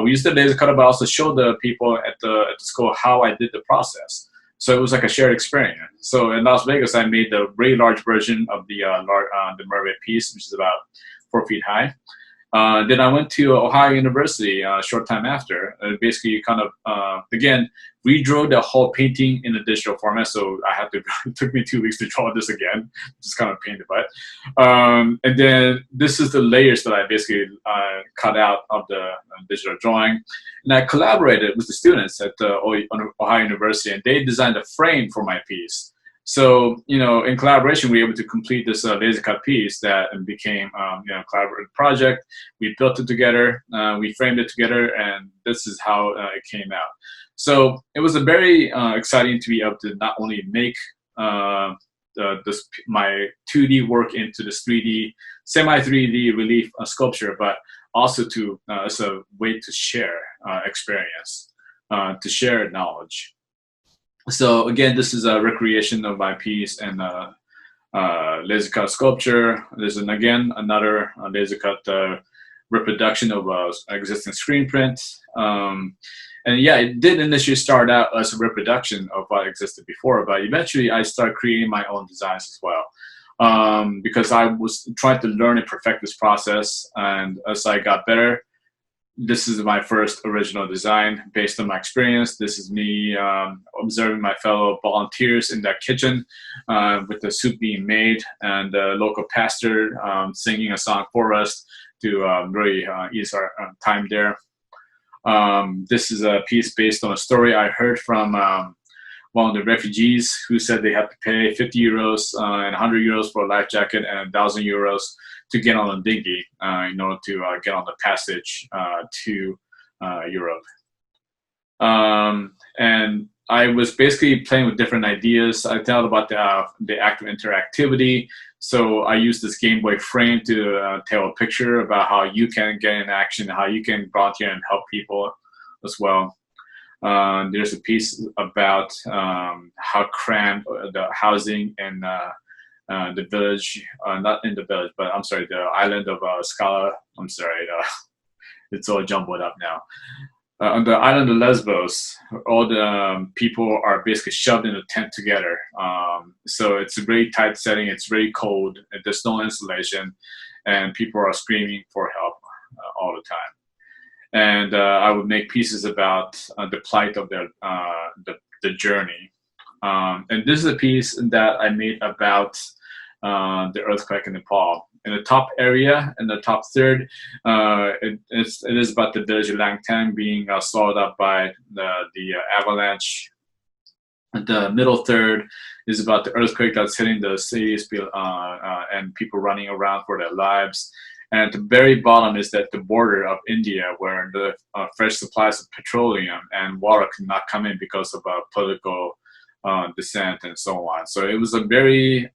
We used the laser cutter, but also showed the people at the school how I did the process. So it was like a shared experience. So in Las Vegas, I made the really large version of the mermaid piece, which is about 4 feet high. Then I went to Ohio University a short time after. Basically, kind of, again, redrew the whole painting in a digital format. So it took me 2 weeks to draw this again, just kind of paint the butt. And then this is the layers that I basically cut out of the digital drawing. And I collaborated with the students at Ohio University, and they designed a frame for my piece. So, in collaboration, we were able to complete this laser cut piece that became, a collaborative project. We built it together, we framed it together, and this is how it came out. So it was a very exciting to be able to not only make my 2D work into this 3D, semi-3D relief sculpture, but also as a way to share experience, to share knowledge. So again, this is a recreation of my piece and laser cut sculpture. There's another laser cut reproduction of existing screen print. And yeah, it did initially start out as a reproduction of what existed before, but eventually I started creating my own designs as well. Because I was trying to learn and perfect this process, and as I got better, this is my first original design based on my experience. This is me observing my fellow volunteers in that kitchen with the soup being made, and the local pastor singing a song for us to really ease our time there. This is a piece based on a story I heard from one of the refugees who said they had to pay 50 euros and 100 euros for a life jacket and 1,000 euros to get on a dinghy in order to get on the passage to Europe. And I was basically playing with different ideas. I thought about the active interactivity. So I used this Game Boy frame to tell a picture about how you can get in action, how you can volunteer and help people as well. There's a piece about how cramped the housing in the village, not in the village, but I'm sorry, the island of Scala. I'm sorry, it's all jumbled up now. On the island of Lesbos, all the people are basically shoved in a tent together. So it's a very tight setting. It's very cold. There's no insulation, and people are screaming for help all the time. And I would make pieces about the plight of the journey. And this is a piece that I made about the earthquake in Nepal. In the top area, in the top third, it is about the village of Langtang being swallowed up by the avalanche. The middle third is about the earthquake that's hitting the cities and people running around for their lives. And at the very bottom is that the border of India, where the fresh supplies of petroleum and water could not come in because of political dissent and so on. So it was a very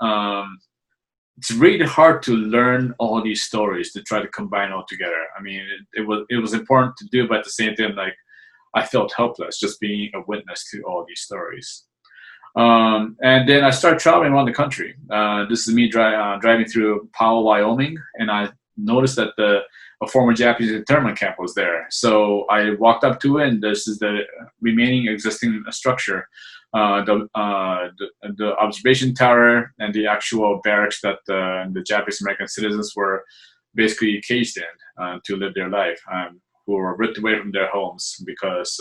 it's really hard to learn all these stories, to try to combine all together. I mean, it was important to do, but at the same time, like, I felt helpless just being a witness to all these stories. And then I started traveling around the country. This is me driving through Powell, Wyoming, and I noticed that a former Japanese internment camp was there. So I walked up to it, and this is the remaining existing structure. The observation tower and the actual barracks that the Japanese American citizens were basically caged in to live their life, who were ripped away from their homes because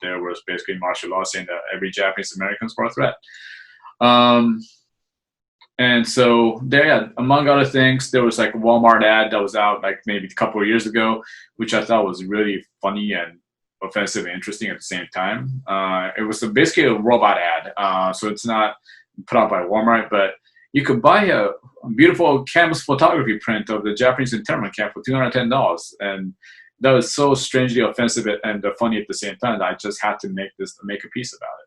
there was basically martial law saying that every Japanese Americans were a threat. And so there, among other things, there was like a Walmart ad that was out like maybe a couple of years ago, which I thought was really funny and offensive and interesting at the same time. It was basically a robot ad, so it's not put out by Walmart, but you could buy a beautiful canvas photography print of the Japanese internment camp for $210, and that was so strangely offensive and funny at the same time that I just had to make a piece about it.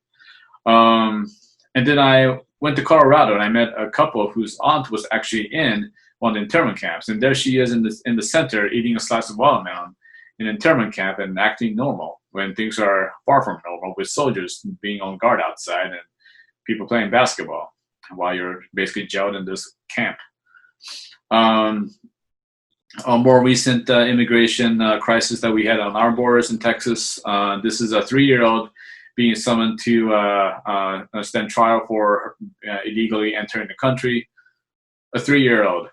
And then I went to Colorado, and I met a couple whose aunt was actually in one of the internment camps, and there she is in the center eating a slice of watermelon in an internment camp and acting normal when things are far from normal, with soldiers being on guard outside and people playing basketball. while you're basically jailed in this camp. A more recent immigration crisis that we had on our borders in Texas. This is a 3-year-old being summoned to stand trial for illegally entering the country. A 3-year-old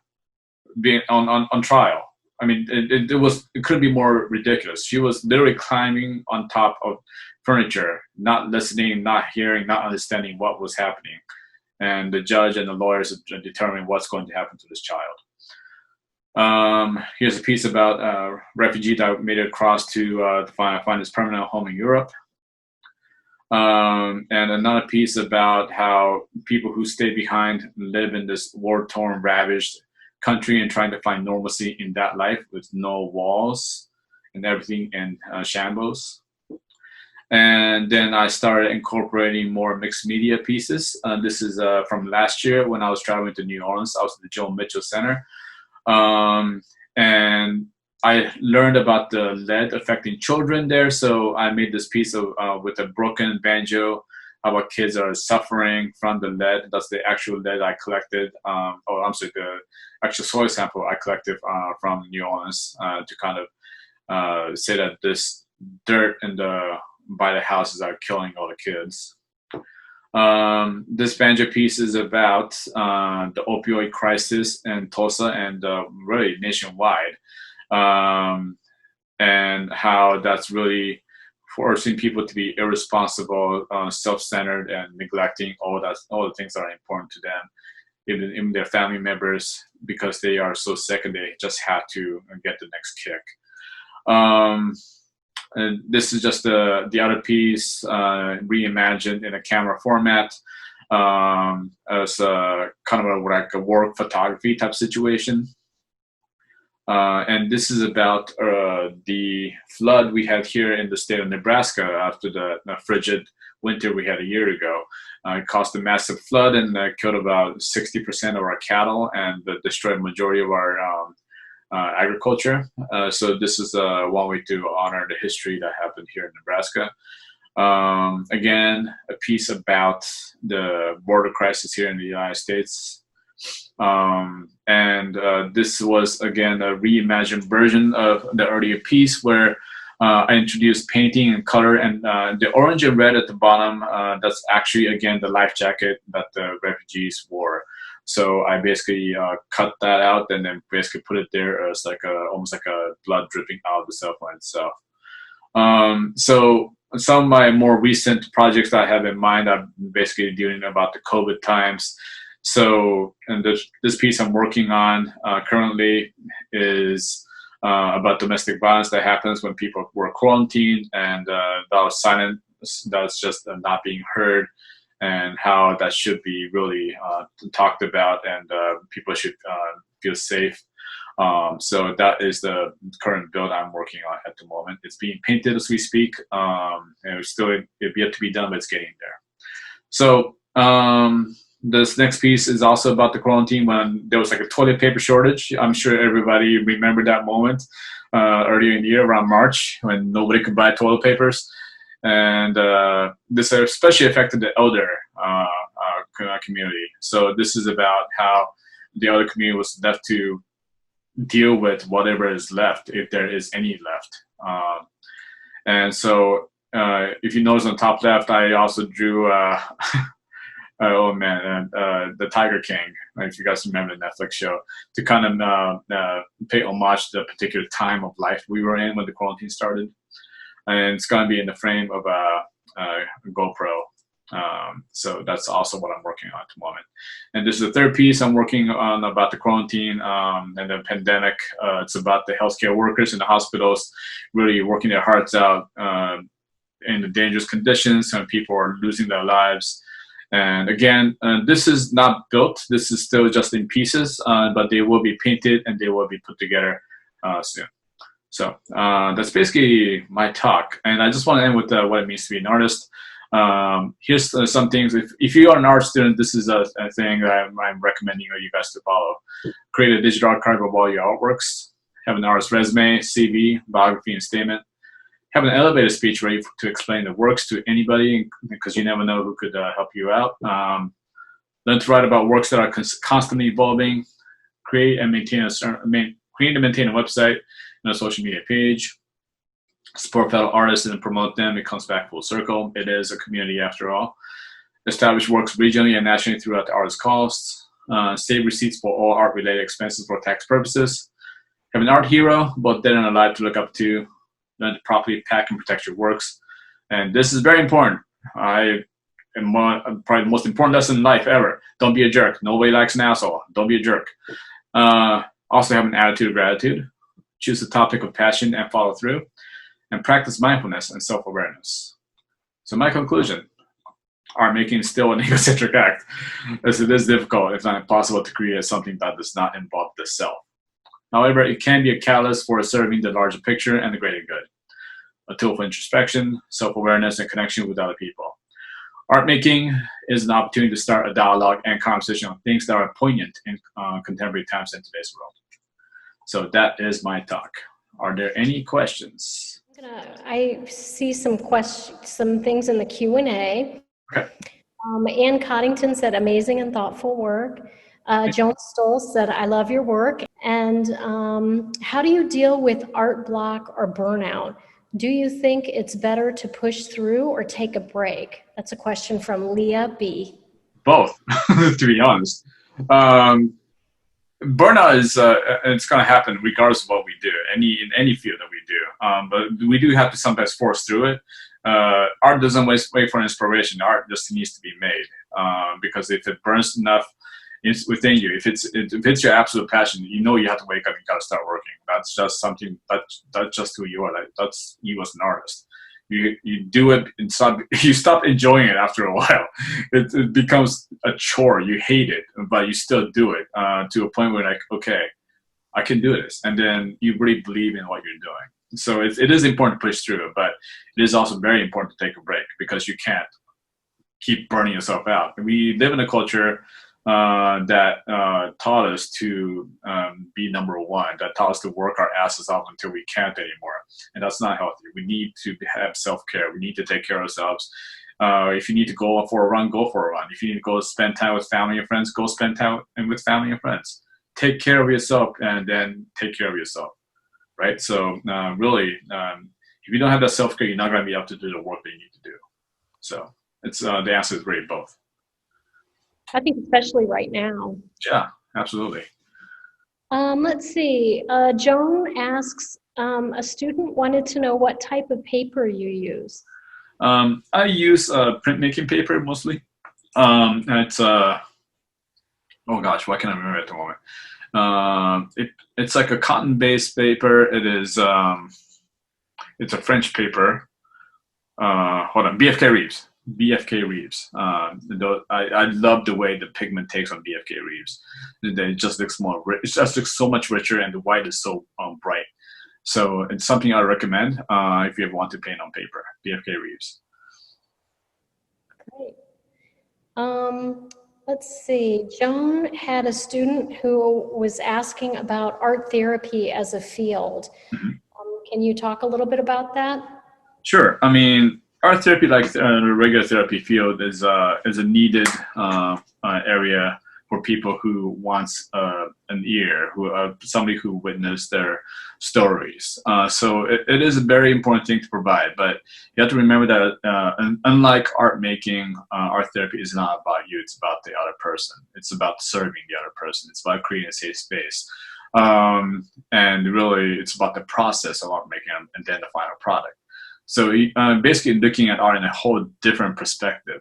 being on trial. I mean, it could be more ridiculous. She was literally climbing on top of furniture, not listening, not hearing, not understanding what was happening. And the judge and the lawyers are determining what's going to happen to this child. Here's a piece about a refugee that made it across to find his permanent home in Europe. And another piece about how people who stay behind live in this war-torn, ravaged country and trying to find normalcy in that life with no walls and everything in shambles. And then I started incorporating more mixed media pieces. This is from last year when I was traveling to New Orleans. I was at the Joe Mitchell Center. And I learned about the lead affecting children there. So I made this piece of with a broken banjo about kids are suffering from the lead. That's the actual lead I collected. The actual soil sample I collected from New Orleans to kind of say that this dirt by the houses are killing all the kids. This banjo piece is about the opioid crisis in Tulsa and really nationwide, and how that's really forcing people to be irresponsible, self-centered, and neglecting all the things that are important to them, even their family members, because they are so sick and they just have to get the next kick. And this is just the other piece reimagined in a camera format as a kind of like a work photography type situation. And this is about the flood we had here in the state of Nebraska after the frigid winter we had a year ago. It caused a massive flood and killed about 60% of our cattle and destroyed the majority of our agriculture. So this is one way to honor the history that happened here in Nebraska. Again, a piece about the border crisis here in the United States. And this was, again, a reimagined version of the earlier piece where I introduced painting and color, and the orange and red at the bottom, that's actually, again, the life jacket that the refugees wore. So I basically cut that out and then basically put it there as like almost like a blood dripping out of the cell phone itself. So some of my more recent projects that I have in mind, I'm basically dealing about the COVID times. So, and this piece I'm working on currently is about domestic violence that happens when people were quarantined and that was silent, that's just not being heard, and how that should be really talked about, and people should feel safe. So that is the current build I'm working on at the moment. It's being painted as we speak, and it's yet to be done, but it's getting there. So this next piece is also about the quarantine when there was like a toilet paper shortage. I'm sure everybody remembered that moment earlier in the year around March when nobody could buy toilet papers. And this especially affected the elder community. So this is about how the elder community was left to deal with whatever is left, if there is any left. And so if you notice on top left, I also drew, oh man, the Tiger King, if you guys remember the Netflix show, to kind of pay homage to the particular time of life we were in when the quarantine started. And it's going to be in the frame of a GoPro. So that's also what I'm working on at the moment. And this is the third piece I'm working on about the quarantine and the pandemic. It's about the healthcare workers in the hospitals really working their hearts out in the dangerous conditions, and people are losing their lives. And again, this is not built. This is still just in pieces, but they will be painted and they will be put together soon. So that's basically my talk. And I just want to end with what it means to be an artist. Here's some things. If you are an art student, this is a thing that I'm recommending you guys to follow. Create a digital archive of all your artworks. Have an artist resume, CV, biography, and statement. Have an elevator speech ready to explain the works to anybody, because you never know who could help you out. Learn to write about works that are constantly evolving. Create and maintain a website and a social media page. Support fellow artists and promote them. It comes back full circle. It is a community after all. Establish works regionally and nationally throughout the artist's costs. Save receipts for all art-related expenses for tax purposes. Have an art hero, both dead and alive, to look up to. Learn to properly pack and protect your works. And this is very important. Probably the most important lesson in life ever. Don't be a jerk. Nobody likes an asshole. Don't be a jerk. Also have an attitude of gratitude. Choose a topic of passion and follow through. And practice mindfulness and self-awareness. So my conclusion, art making is still an egocentric act, as it is difficult, if not impossible, to create something that does not involve the self. However, it can be a catalyst for serving the larger picture and the greater good. A tool for introspection, self-awareness, and connection with other people. Art making is an opportunity to start a dialogue and conversation on things that are poignant in contemporary times in today's world. So that is my talk. Are there any questions? I see some things in the Q&A. Okay. Ann Coddington said, amazing and thoughtful work. Joan Stoll said, I love your work. And how do you deal with art block or burnout? Do you think it's better to push through or take a break? That's a question from Leah B. Both, to be honest. Burnout is it's going to happen regardless of what we do, in any field that we do. But we do have to sometimes force through it. Art doesn't wait for inspiration. Art just needs to be made, because if it burns enough within you, if it's your absolute passion, you know you have to wake up. You got to start working. That's just something. That's just who you are. That's you as an artist. You do it and you stop enjoying it after a while. It becomes a chore. You hate it, but you still do it to a point where, like, okay, I can do this, and then you really believe in what you're doing. So it is important to push through, but it is also very important to take a break, because you can't keep burning yourself out. We live in a culture that taught us to be number one, that taught us to work our asses off until we can't anymore. And that's not healthy. We need to have self-care. We need to take care of ourselves. If you need to go for a run, go for a run. If you need to go spend time with family and friends, go spend time with family and friends. Take care of yourself, and then take care of yourself, right? So really, if you don't have that self-care, you're not going to be able to do the work that you need to do. So it's the answer is really both. I think especially right now. Yeah, absolutely. Let's see. Joan asks, a student wanted to know what type of paper you use. I use printmaking paper mostly. It's oh gosh, why can't I remember at the moment? It's like a cotton-based paper. It is it's a French paper. Hold on, BFK Reeves. BFK Reeves. I love the way the pigment takes on BFK Reeves. It just looks it just looks so much richer, and the white is so bright. So it's something I recommend if you ever want to paint on paper. BFK Reeves. Great. Let's see. Joan had a student who was asking about art therapy as a field. Mm-hmm. Can you talk a little bit about that? Sure. I mean, art therapy, like the regular therapy field, is a needed area for people who wants an ear, somebody who witnessed their stories. So it is a very important thing to provide, but you have to remember that unlike art making, art therapy is not about you, it's about the other person. It's about serving the other person. It's about creating a safe space. And really, it's about the process of art making and then the final product. So basically looking at art in a whole different perspective.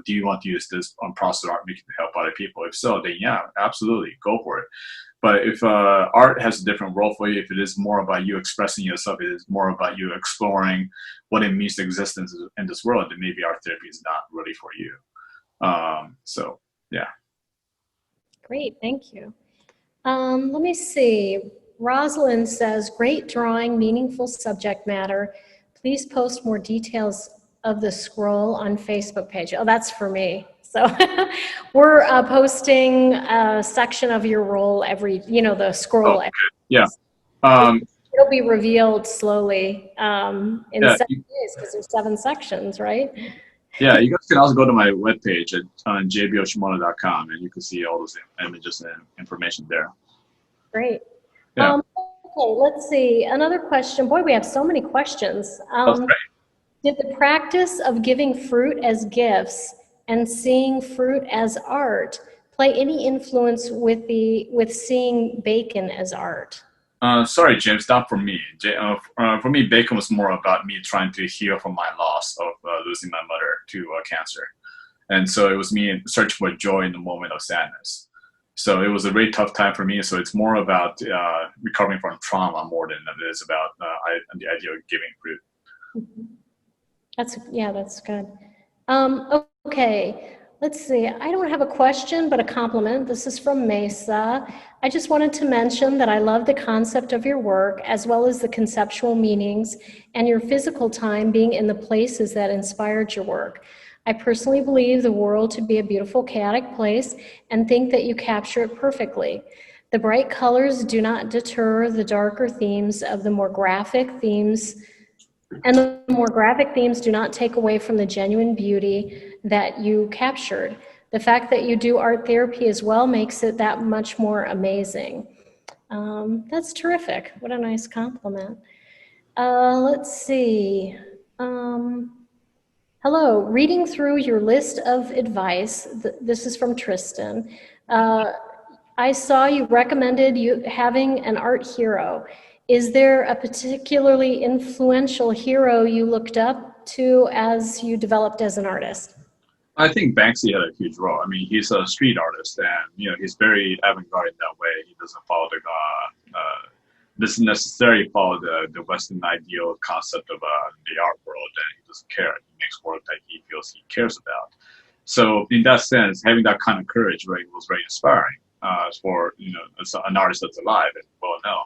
Do you want to use this process of art making to help other people? If so, then yeah, absolutely, go for it. But if art has a different role for you, if it is more about you expressing yourself, it is more about you exploring what it means to exist in this world, then maybe art therapy is not really for you. So, yeah. Great, thank you. Let me see. Rosalind says, great drawing, meaningful subject matter. Please post more details of the scroll on Facebook page. Oh, that's for me. So we're posting a section of your role the scroll. Oh, yeah. It'll be revealed slowly in 7 days because there's 7 sections, right? Yeah, you guys can also go to my webpage at jbyoshimoto.com, and you can see all those images and information there. Great. Yeah. Okay, let's see. Another question. Boy, we have so many questions. That's great. Did the practice of giving fruit as gifts and seeing fruit as art play any influence with seeing bacon as art? Sorry, James, not for me. For me, bacon was more about me trying to heal from my loss of losing my mother to cancer. And so it was me searching for joy in the moment of sadness. So it was a very tough time for me. So it's more about recovering from trauma more than it is about the idea of giving fruit. That's good. Okay, let's see. I don't have a question, but a compliment. This is from Mesa. I just wanted to mention that I love the concept of your work, as well as the conceptual meanings and your physical time being in the places that inspired your work. I personally believe the world to be a beautiful, chaotic place and think that you capture it perfectly. The bright colors do not deter the darker themes of the more graphic themes, and the more graphic themes do not take away from the genuine beauty that you captured. The fact that you do art therapy as well makes it that much more amazing. That's terrific. What a nice compliment. Let's see. Hello, reading through your list of advice, this is from Tristan. I saw you recommended you having an art hero. Is there a particularly influential hero you looked up to as you developed as an artist? I think Banksy had a huge role. I mean, he's a street artist, and he's very avant-garde in that way. He doesn't follow doesn't necessarily follow the Western ideal concept of the art world, and he doesn't care. He makes work that he feels he cares about. So in that sense, having that kind of courage was very inspiring for an artist that's alive and well known.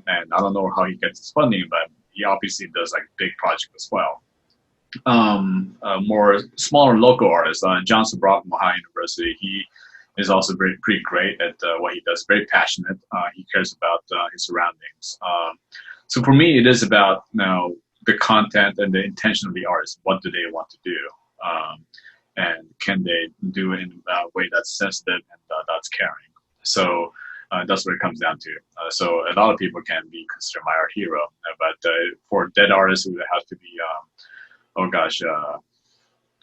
And I don't know how he gets his funding, but he obviously does like big projects as well. More smaller local artists, Johnson Brock from Ohio University, he is also pretty great at what he does, very passionate. He cares about his surroundings. So for me, it is about the content and the intention of the artist. What do they want to do? And can they do it in a way that's sensitive and that's caring? So that's what it comes down to. So a lot of people can be considered my art hero, but for dead artists, it has to be,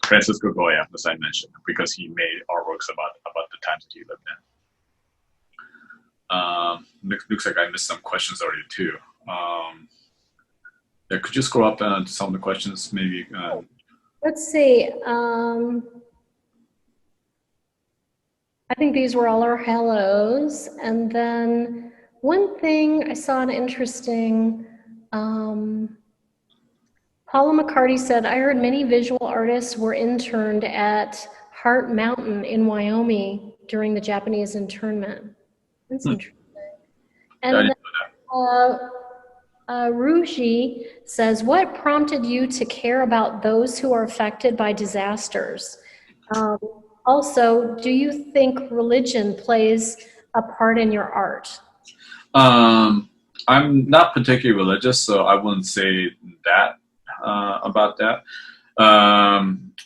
Francisco Goya, as I mentioned, because he made artworks about the times that he lived in. Looks like I missed some questions already too. Yeah, could you scroll up to some of the questions, maybe? Let's see. I think these were all our hellos. And then one thing I saw an interesting, Paula McCarty said, I heard many visual artists were interned at Heart Mountain in Wyoming during the Japanese internment. That's interesting. And then, Ruji says, what prompted you to care about those who are affected by disasters? Also, do you think religion plays a part in your art? I'm not particularly religious, so I wouldn't say that about that.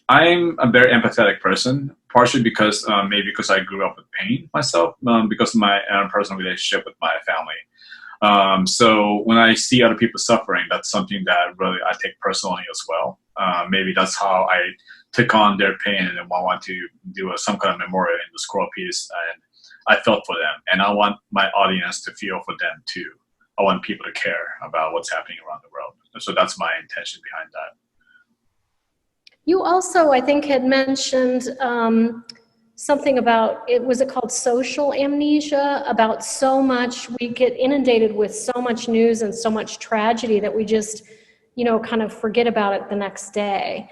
I'm a very empathetic person, partially because maybe because I grew up with pain myself, because of my personal relationship with my family. So when I see other people suffering, that's something that really I take personally as well. Maybe that's how I took on their pain and I want to do some kind of memorial in the scroll piece. And I felt for them, and I want my audience to feel for them too. I want people to care about what's happening around the world. And so that's my intention behind that. You also, I think, had mentioned something about, was it called social amnesia? About so much, we get inundated with so much news and so much tragedy that we just, kind of forget about it the next day.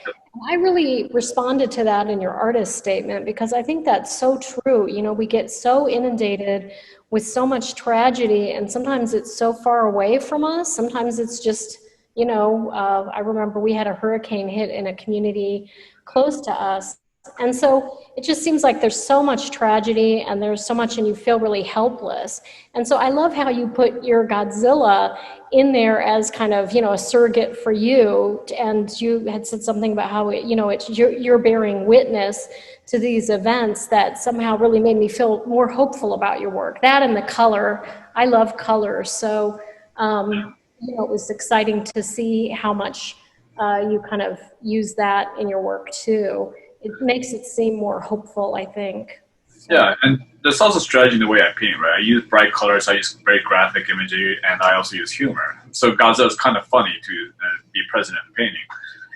I really responded to that in your artist statement because I think that's so true. We get so inundated with so much tragedy, and sometimes it's so far away from us. Sometimes it's just, I remember we had a hurricane hit in a community close to us, And so it just seems like there's so much tragedy and there's so much, and you feel really helpless. And so I love how you put your Godzilla in there as kind of, you know, a surrogate for you. And you had said something about how, you know, you're bearing witness to these events that somehow really made me feel more hopeful about your work. That and the color. I love color. So, you know, it was exciting to see how much you kind of use that in your work too. It makes it seem more hopeful, I think. So. Yeah, and there's also strategy in the way I paint, right? I use bright colors, I use very graphic imagery, and I also use humor. So Godzilla is kind of funny to be present in the painting.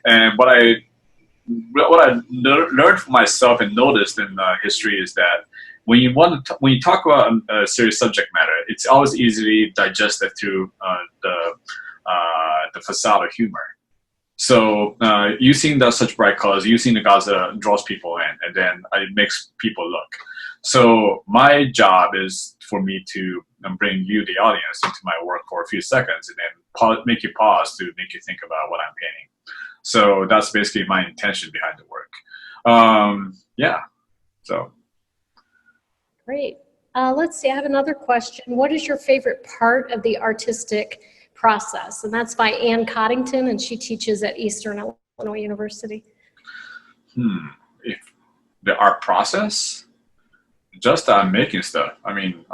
And what I learned for myself and noticed in history is that when you talk about a serious subject matter, it's always easily digested through the facade of humor. So using such bright colors, using the Godzilla draws people in, and then it makes people look. So my job is for me to bring you, the audience, into my work for a few seconds, and then make you pause to make you think about what I'm painting. So that's basically my intention behind the work. Yeah, so. Great. Let's see, I have another question. What is your favorite part of the artistic process? And that's by Ann Coddington, and she teaches at Eastern Illinois University. If the art process? Just making stuff. I mean,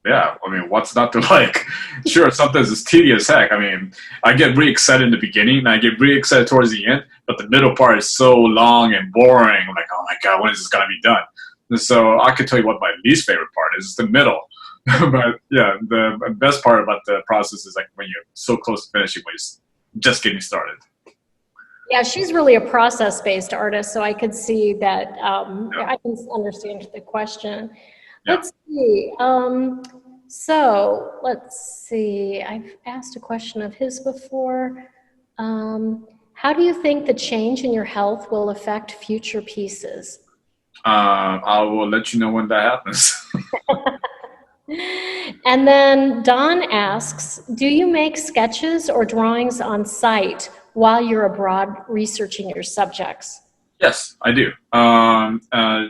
yeah, I mean, what's not to like? Sure, sometimes it's tedious heck. I mean, I get really excited in the beginning, and I get really excited towards the end, but the middle part is so long and boring. I'm like, oh my God, when is this gonna be done? And so I can tell you what my least favorite part is, the middle. But yeah, the best part about the process is like when you're so close to finishing, when it's just getting started. Yeah, she's really a process-based artist, so I could see that. I can understand the question. Yeah. Let's see. So let's see. I've asked a question of his before. How do you think the change in your health will affect future pieces? I will let you know when that happens. And then Don asks, do you make sketches or drawings on site while you're abroad researching your subjects? Yes, I do.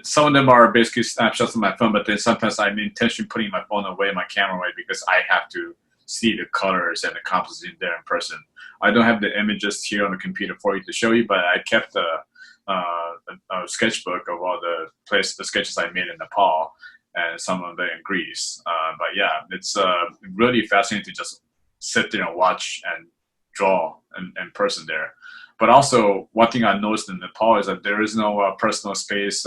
Some of them are basically snapshots of my phone, but then sometimes I'm intentionally putting my phone away, my camera away, because I have to see the colors and the composition there in person. I don't have the images here on the computer for you to show you, but I kept a sketchbook of all the sketches I made in Nepal, and some of them in Greece. But yeah, it's really fascinating to just sit there and watch and draw in person there. But also, one thing I noticed in Nepal is that there is no personal space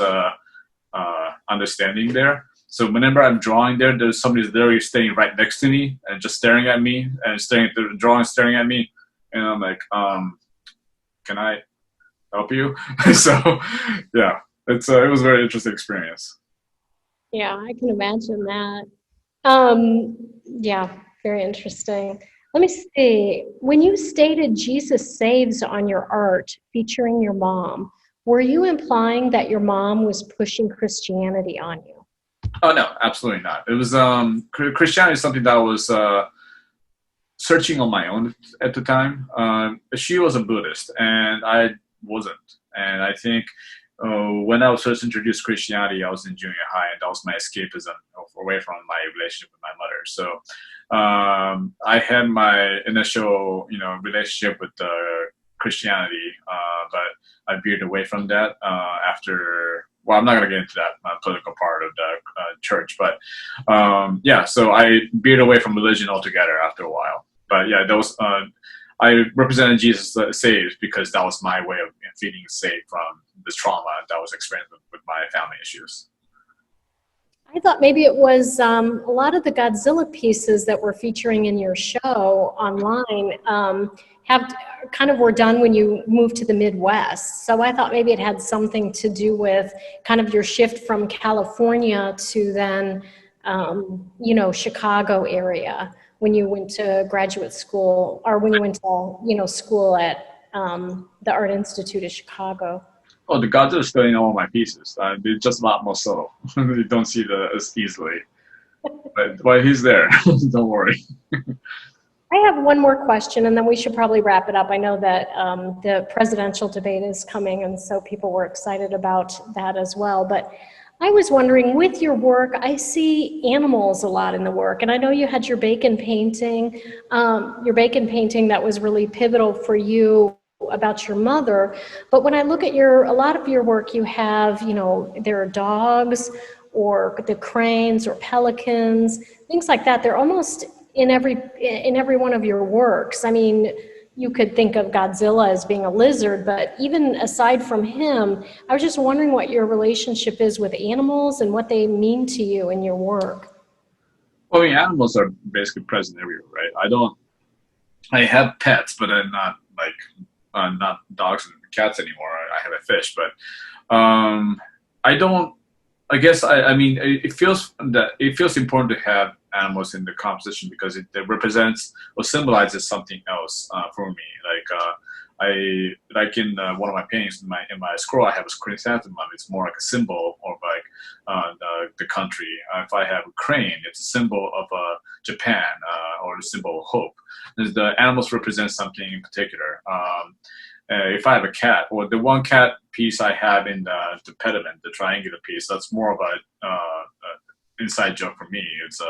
understanding there. So whenever I'm drawing there, there's somebody literally staying right next to me and just staring at me and staring at the drawing, staring at me. And I'm like, can I help you? So yeah, it was a very interesting experience. Yeah, I can imagine that. Yeah, very interesting. Let me see. When you stated Jesus saves on your art featuring your mom, were you implying that your mom was pushing Christianity on you? Oh no, absolutely not. It was Christianity is something that I was searching on my own at the time. She was a Buddhist, and I wasn't. And I think when I was first introduced to Christianity, I was in junior high, and that was my escapism away from my relationship with my mother. So I had my initial, relationship with Christianity, but I veered away from that after. Well, I'm not going to get into that political part of the church, but yeah. So I veered away from religion altogether after a while. But yeah, that was. I represented Jesus saves because that was my way of feeling safe from this trauma that I was experiencing with my family issues. I thought maybe it was a lot of the Godzilla pieces that we're featuring in your show online were done when you moved to the Midwest. So I thought maybe it had something to do with kind of your shift from California to then, Chicago area when you went to graduate school, or when you went to, school at the Art Institute of Chicago. Oh, the Godzilla is still in all my pieces. They're just a lot more subtle. You don't see it as easily. But he's there. Don't worry. I have one more question, and then we should probably wrap it up. I know that the presidential debate is coming, and so people were excited about that as well. But I was wondering, with your work, I see animals a lot in the work, and I know you had your bacon painting that was really pivotal for you about your mother. But when I look at a lot of your work, you have, there are dogs, or the cranes, or pelicans, things like that. They're almost in every one of your works. I mean, you could think of Godzilla as being a lizard, but even aside from him, I was just wondering what your relationship is with animals and what they mean to you in your work. Well, I mean, animals are basically present everywhere, right? I have pets, but I'm not not dogs and cats anymore. I have a fish, but I guess I mean, it feels important to have animals in the composition because it represents or symbolizes something else for me. In one of my paintings, in my scroll, I have a chrysanthemum. It's more like a symbol of the country. If I have a crane, it's a symbol of Japan, or a symbol of hope. The animals represent something in particular. If I have a cat, or the one cat piece I have in the pediment, the triangular piece, that's more of a inside joke for me. It's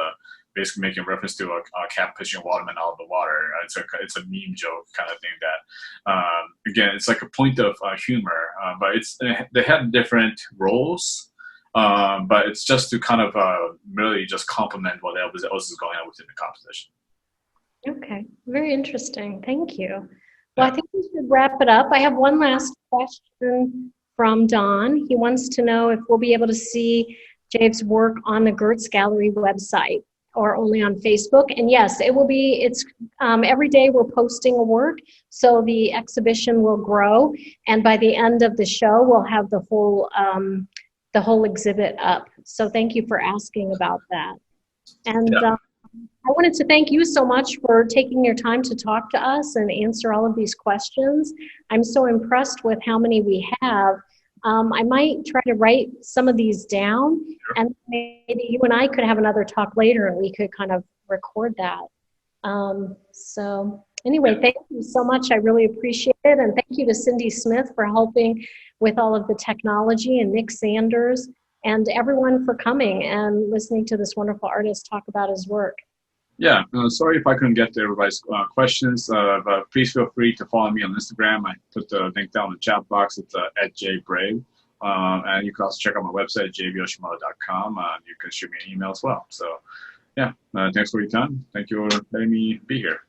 basically making reference to a cat pushing a watermelon out of the water. It's a meme joke kind of thing that, again, it's like a point of humor, but they have different roles, but it's just to kind of really just complement what else is going on within the composition. Okay, very interesting. Thank you. Well, I think we should wrap it up. I have one last question from Don. He wants to know if we'll be able to see Jave's work on the Gertz Gallery website or only on Facebook. And yes, it will be. It's every day we're posting a work, so the exhibition will grow. And by the end of the show, we'll have the whole exhibit up. So thank you for asking about that. And I wanted to thank you so much for taking your time to talk to us and answer all of these questions. I'm so impressed with how many we have. I might try to write some of these down, and maybe you and I could have another talk later and we could kind of record that. So anyway, thank you so much. I really appreciate it. And thank you to Cindy Smith for helping with all of the technology, and Nick Sanders, and everyone for coming and listening to this wonderful artist talk about his work. Yeah, sorry if I couldn't get to everybody's questions, but please feel free to follow me on Instagram. I put the link down in the chat box. It's @jbrave. And you can also check out my website, javeyoshimoto.com. You can shoot me an email as well. So, yeah, thanks for your time. Thank you for letting me be here.